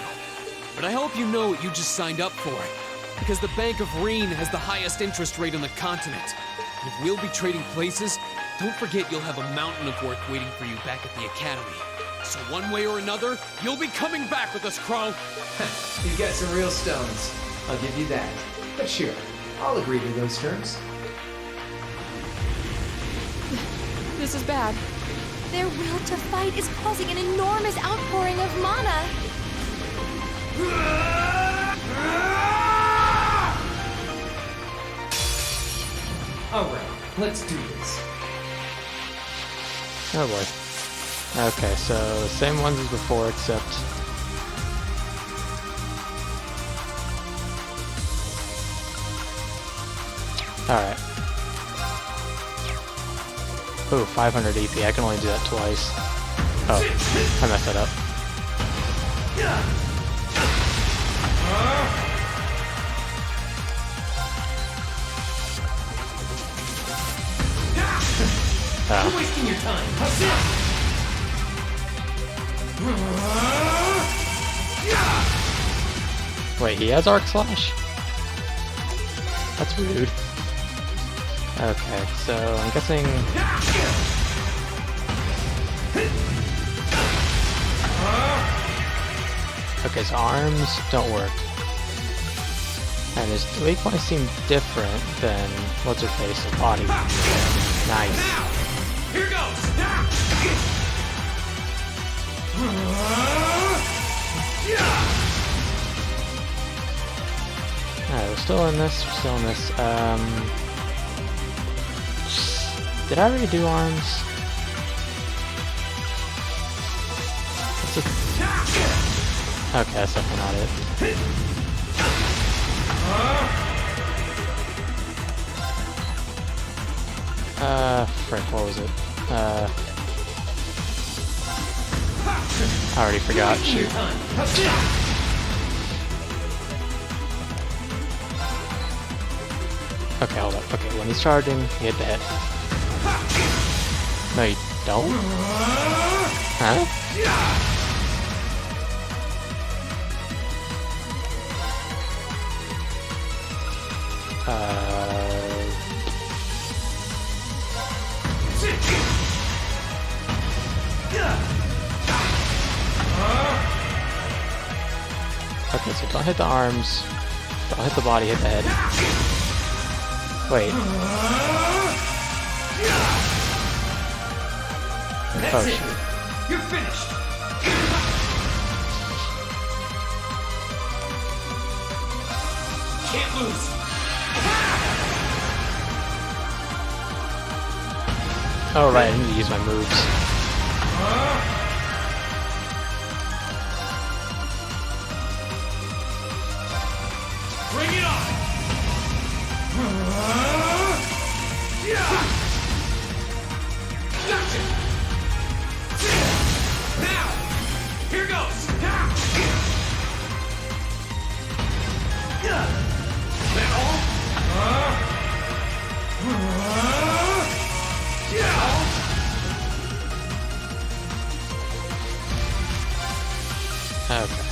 But I hope you know what you just signed up for. Because the Bank of Reen has the highest interest rate on the continent. And if we'll be trading places, don't forget you'll have a mountain of work waiting for you back at the Academy. So one way or another, you'll be coming back with us, Crow. You got some real stones. I'll give you that. But sure, I'll agree to those terms. This is bad. Their will to fight is causing an enormous outpouring of mana. Alright, let's do this. Oh boy. Okay, so same ones as before, except... Alright. Ooh, 500 EP. I can only do that twice. Oh, I messed that up. You're wasting your time. Wait, he has Arc Slash? That's rude. Okay, so I'm guessing... Okay, so arms don't work. And his weak points seem different than what's-her-face, the body. Nice. Here goes. Alright, we're still in this, did I already do arms? Okay, that's definitely not it. Frick, what was it? I already forgot, shoot. Okay, hold up. Okay, when he's charging, you hit the head. No, you don't? Huh? Okay, so don't hit the arms, don't hit the body, hit the head. Wait. Oh shoot. You're finished. Can't lose. Oh right, I need to use my moves. Bring it on. Gotcha. Now, here goes. That all? Okay.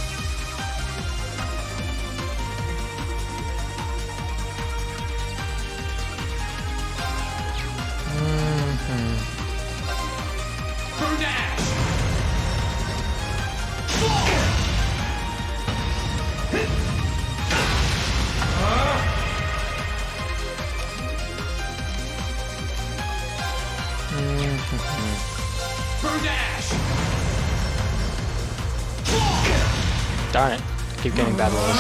Turn to ash. Burn to ash. Darn it. Keep getting bad rolls.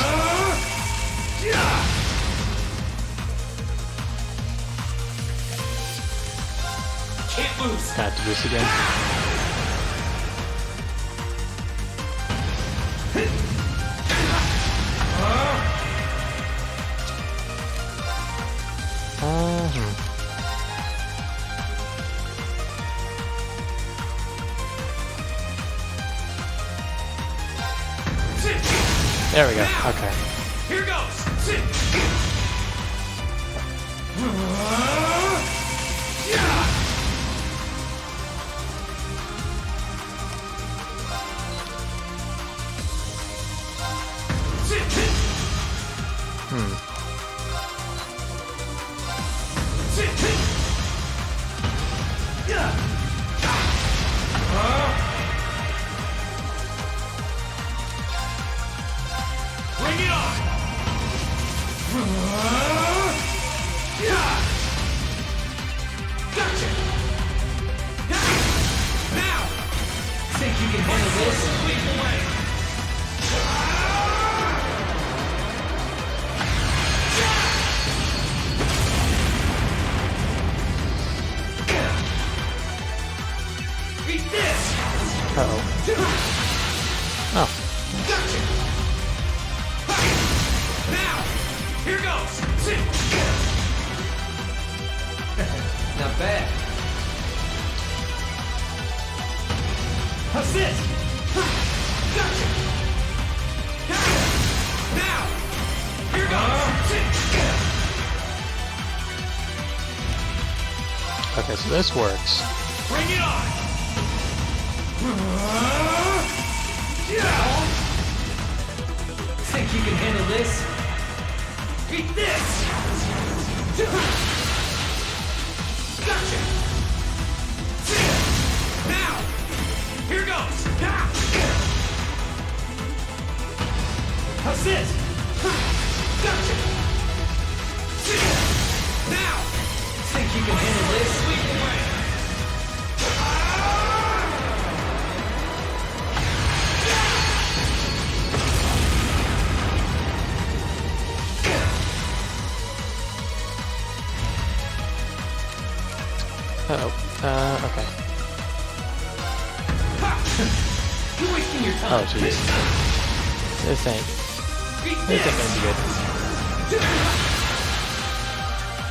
Can't lose. Gonna have to boost again. There we go. Okay. Here goes. Bring it on. Gotcha. Now, think you can handle this? Leap away. Eat this! Uh-oh. Oh. Gotcha! Now! Here goes! Not bad. How's this? Gotcha! Now! Here goes! Okay, so this works. Bring it on! Think you can handle this? Eat this! Gotcha! Now! Here goes! How's this? Gotcha! Now! Think you can handle this? Sleep away! Uh-oh. Okay. You're wasting your time. Oh, jeez. This ain't gonna be good.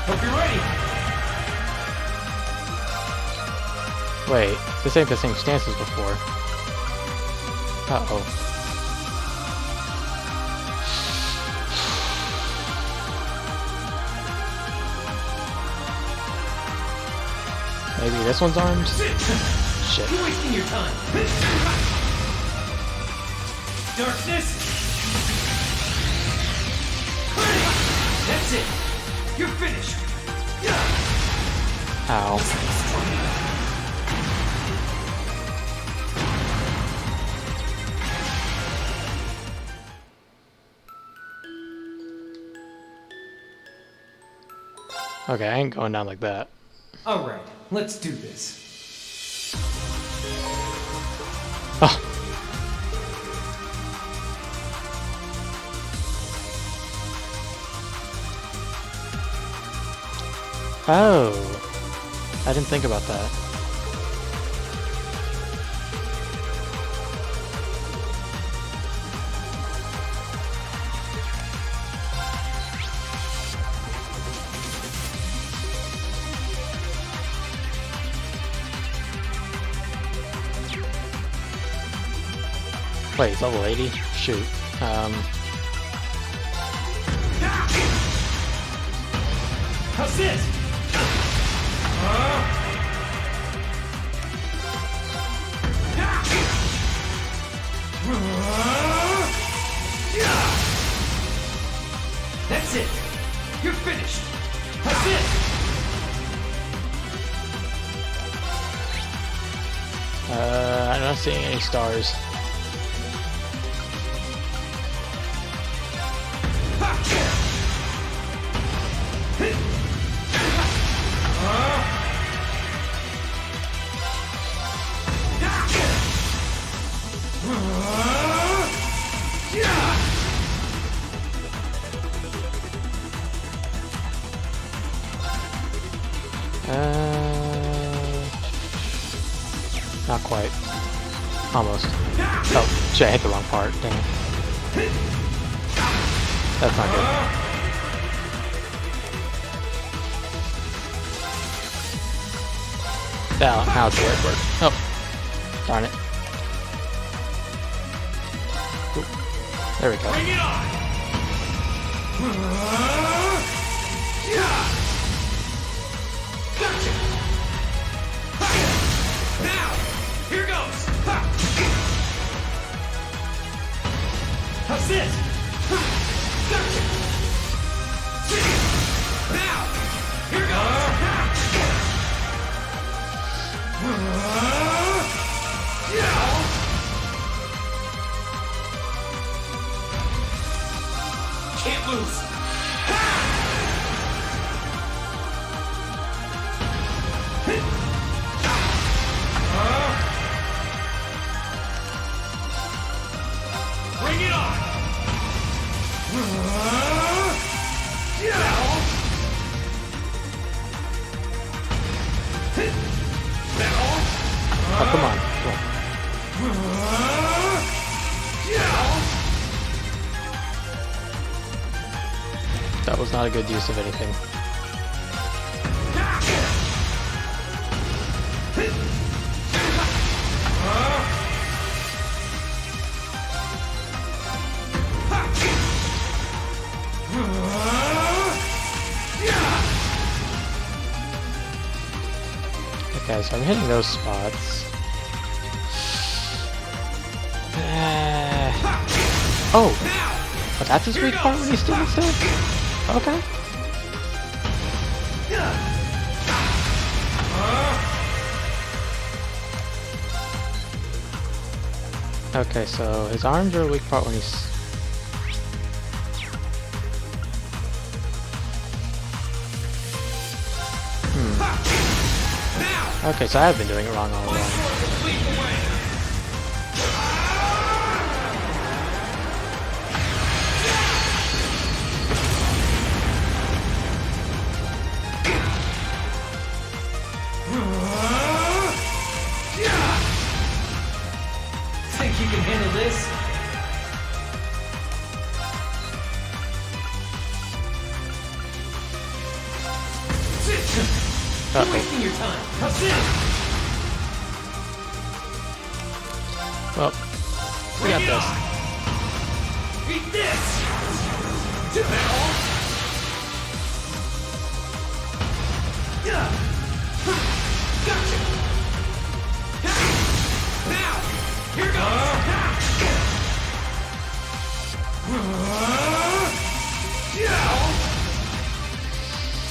Hope you're ready. Wait, this ain't the same stance as before. Uh-oh. Maybe this one's arms? Shit. You're wasting your time. Darkness. That's it. You're finished. Ow. Okay, I ain't going down like that. All right, let's do this. Oh. Oh. I didn't think about that. Wait, it's level 80? Shoot. How's this? That's it. You're finished. How's this? I'm not seeing any stars. Not quite. Almost. Oh, shit, I hit the wrong part. Dang it. That's not good. Now it's the right word. Oh, darn it. Oop. There we go. Bring it on. Gotcha. Now, here goes. How's this? Gotcha. Now, here goes. Can't lose. Bring it on. come on, come on. That was not a good use of anything. Okay, so I'm hitting those spots. Oh! But that's his weak part when he's still still? Okay. Okay, so his arms are a weak part when he's... Okay, so I've been doing it wrong all along. Think you can handle this? You're wasting your time. How's it? Well, we got this. Eat this! Do that all? Gotcha! Now! Here goes!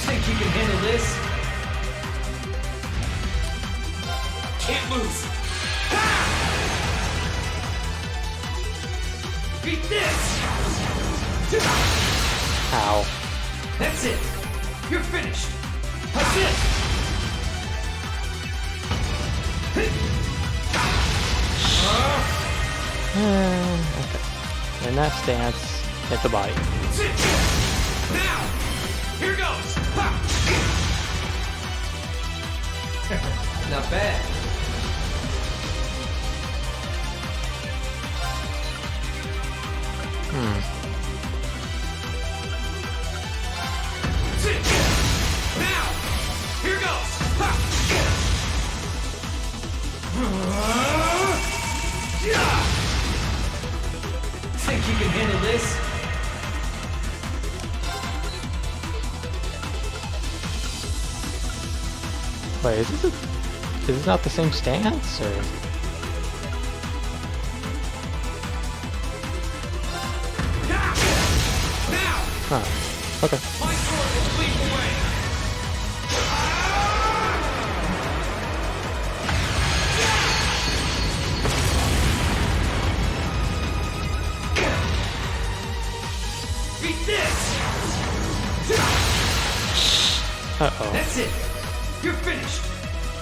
Think you can handle this? Can't lose! Beat this! Ow. That's it! You're finished! That's it! Okay. In that stance, hit the body. Now! Here goes! Not bad. Now! Here goes! Think you can handle this? Wait, is this not the same stance, or? Huh. Okay. My sword will leap away! Beat this! Uh-oh. That's it! You're finished!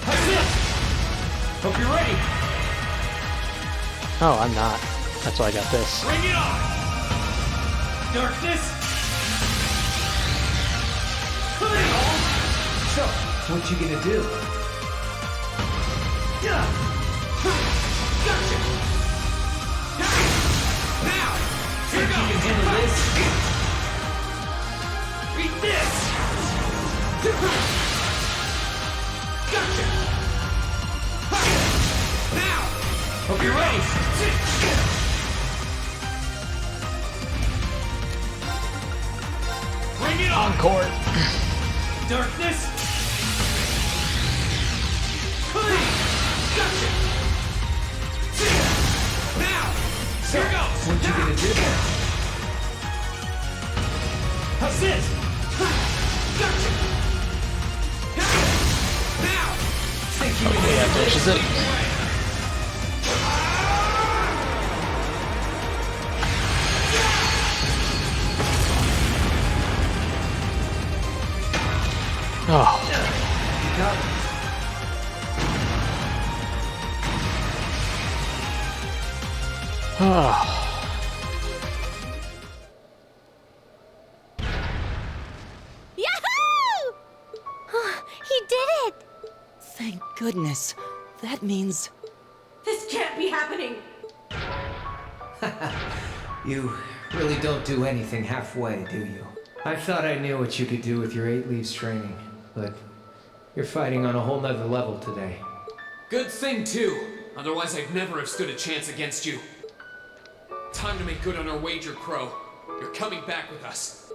That's it! Hope you're ready! Oh, I'm not. That's why I got this. Bring it on! Darkness! So, what you gonna do? Gotcha! Now! Here goes! You can handle this? Beat this! Gotcha! Now! Hope you're ready! Bring it on! Encore! Darkness! Clean! Gotcha! Now! Here goes! What you gonna do? How's this? Gotcha! Now! Think you can Okay, that finishes it. Oh. You got it. Oh. Yahoo! He did it! Thank goodness. That means... be happening? You really don't do anything halfway, do you? I thought I knew what you could do with your 8 leaves training, but you're fighting on a whole nother level today. Good thing, too. Otherwise, I'd never have stood a chance against you. Time to make good on our wager, Crow. You're coming back with us.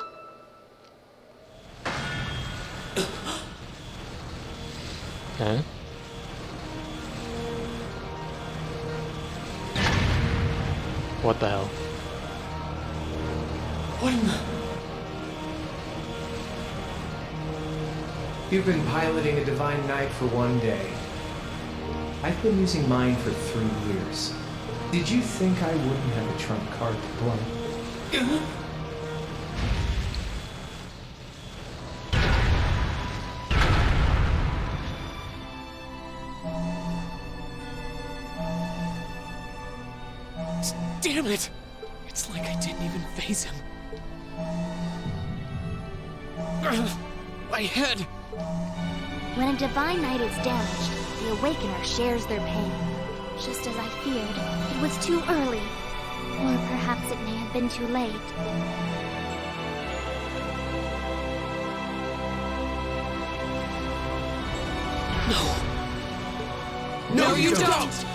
Huh? What the hell? What in the... You've been piloting a Divine Knight for 1 day. I've been using mine for 3 years. Did you think I wouldn't have a trump card to play? Damn it! It's like I didn't even face him. My head! When a Divine Knight is damaged, the Awakener shares their pain. Just as I feared, it was too early. Or perhaps it may have been too late. No, you don't!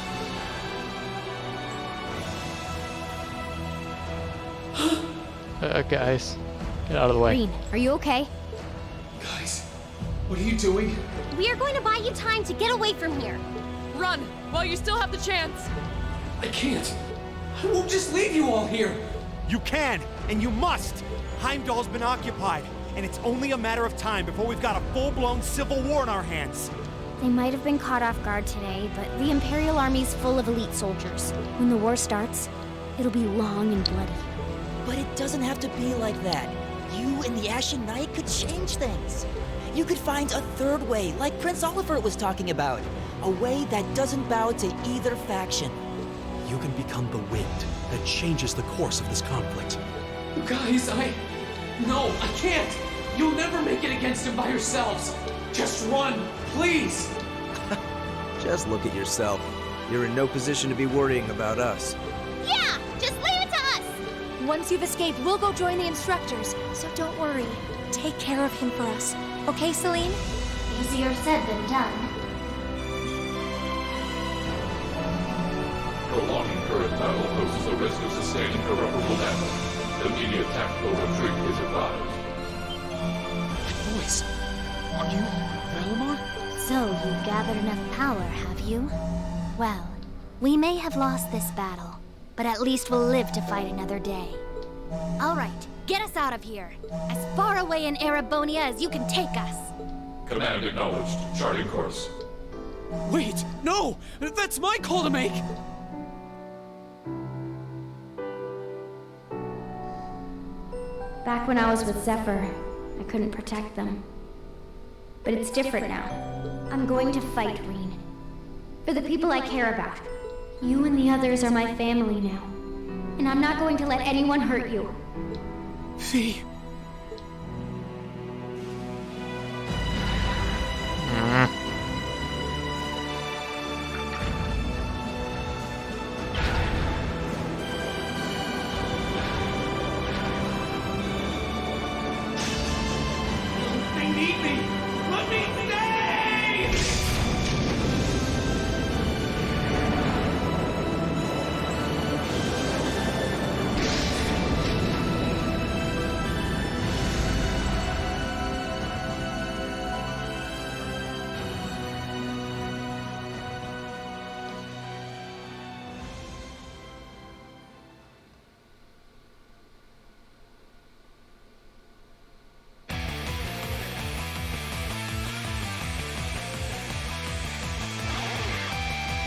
Guys, get out of the way. Green, are you okay? Guys, what are you doing? We are going to buy you time to get away from here. Run, while you still have the chance. I can't. I won't just leave you all here. You can, and you must! Heimdall's been occupied, and it's only a matter of time before we've got a full-blown civil war on our hands. They might have been caught off guard today, but the Imperial Army's full of elite soldiers. When the war starts, it'll be long and bloody. But it doesn't have to be like that. You and the Ashen Knight could change things. You could find a third way, like Prince Oliver was talking about. A way that doesn't bow to either faction. You can become the wind that changes the course of this conflict. You guys, No, I can't! You'll never make it against him by yourselves! Just run, please! Just look at yourself. You're in no position to be worrying about us. Yeah! Just leave it to us! Once you've escaped, we'll go join the instructors. So don't worry. Take care of him for us. Okay, Celine? Easier said than done. Prolonging current battle poses a risk of sustaining irreparable damage. Immediate tactical retreat is advised. Voice, are you Valimar? So you've gathered enough power, have you? Well, we may have lost this battle, but at least we'll live to fight another day. All right, get us out of here. As far away in Erebonia as you can take us. Command acknowledged. Charting course. Wait, no! That's my call to make! Back when I was with Zephyr, I couldn't protect them. But it's different now. I'm going to fight, Reen. For the people I care about. You and the others are my family now. And I'm not going to let anyone hurt you. Fee. They need me! Let me stay!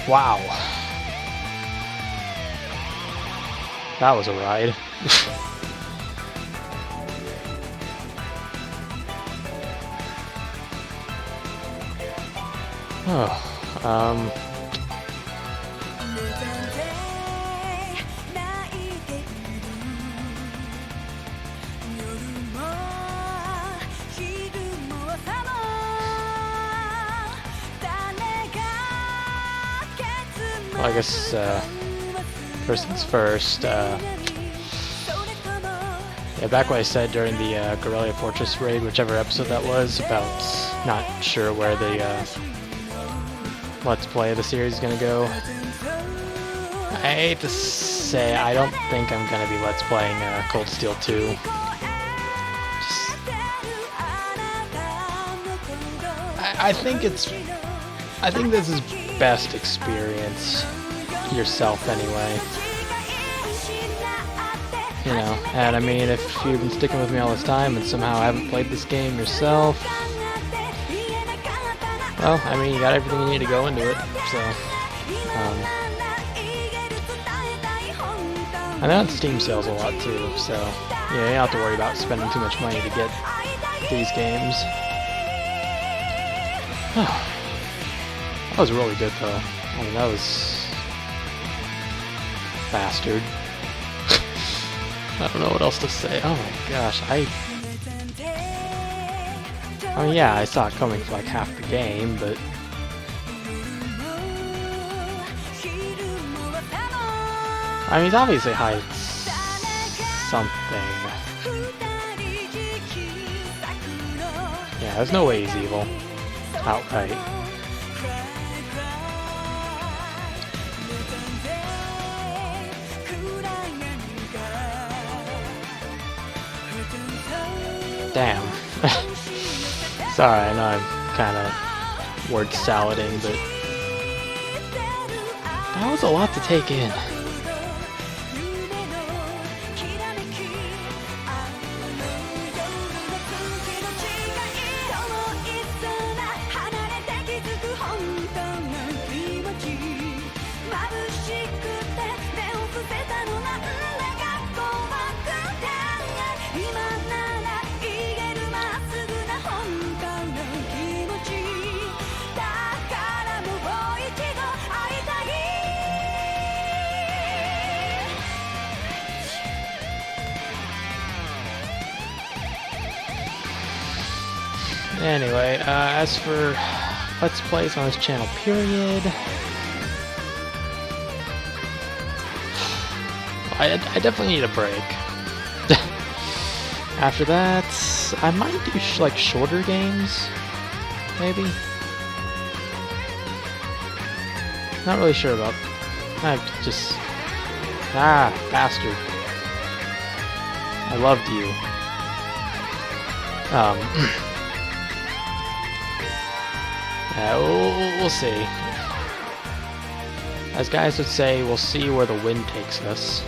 Wow. That was a ride. Oh, I guess first things first. Yeah, back what I said during the Garrelia Fortress raid, whichever episode that was, about not sure where the Let's Play of the series is gonna go. I hate to say, I don't think I'm gonna be Let's Playing Cold Steel 2. I think this is best experience yourself anyway. You know, and I mean, if you've been sticking with me all this time and somehow haven't played this game yourself, well, I mean, you got everything you need to go into it, so, and they're on Steam sales a lot too, so, yeah, you don't have to worry about spending too much money to get these games. That was really good, though. I mean, that was... bastard. I don't know what else to say. Oh my gosh, I mean, yeah, I saw it coming for like half the game, but... I mean, it's obviously hides something. Yeah, there's no way he's evil. Outright. Damn. Sorry, I know I'm kind of word salading, but that was a lot to take in. Anyway, as for Let's Plays on this channel, period, I definitely need a break. After that, I might do like shorter games, maybe. Not really sure about. I just bastard. I loved you. Yeah, we'll see. As guys would say, we'll see where the wind takes us.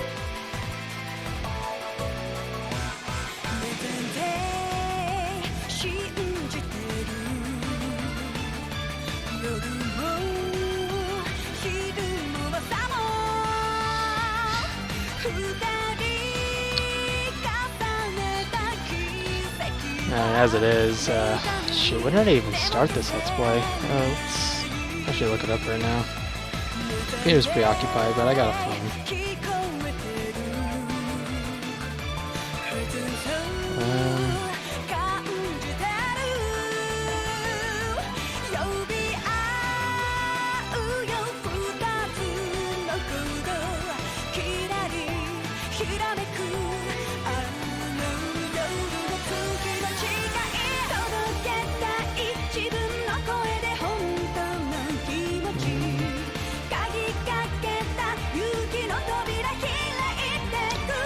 As it is, shoot, when did I even start this Let's Play? Let's actually look it up right now. He was preoccupied, but I got a phone.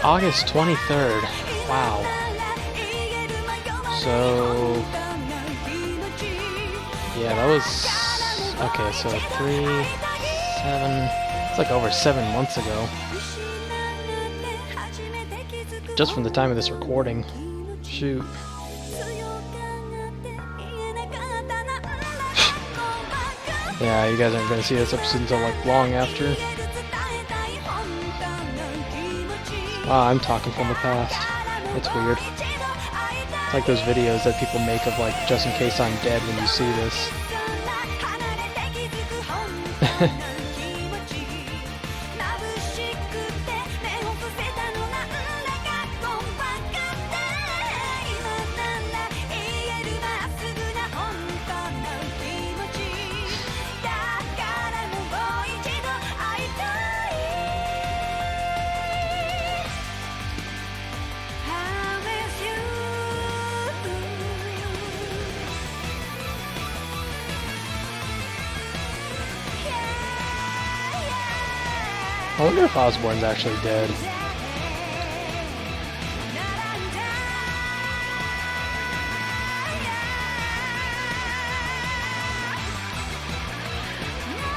August 23rd. Wow. So... yeah, that was... okay, so 3, 7... it's like over 7 months ago. Just from the time of this recording. Shoot. Yeah, you guys aren't going to see this episode until like long after. Wow, I'm talking from the past. It's weird. It's like those videos that people make of like, just in case I'm dead when you see this. I wonder if Osborn's actually dead.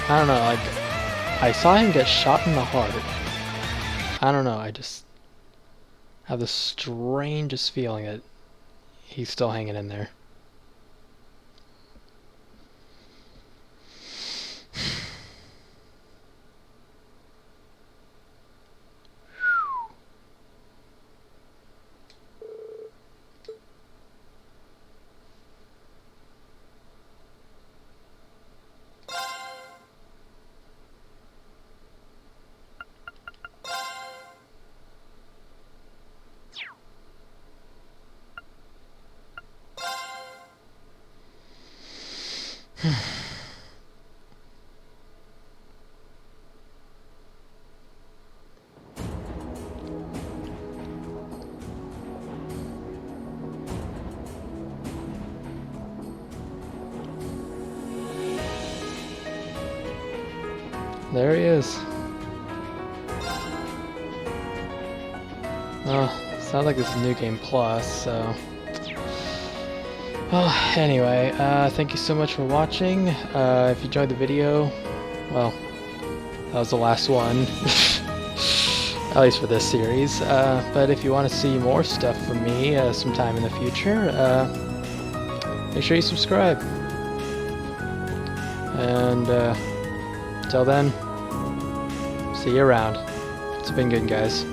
I don't know, like, I saw him get shot in the heart. I don't know, I just have the strangest feeling that he's still hanging in there. There he is. Oh, sounds like this is New Game Plus, so... Well, anyway, thank you so much for watching. If you enjoyed the video, well, that was the last one. At least for this series. But if you want to see more stuff from me sometime in the future, make sure you subscribe. And until then, see you around. It's been good, guys.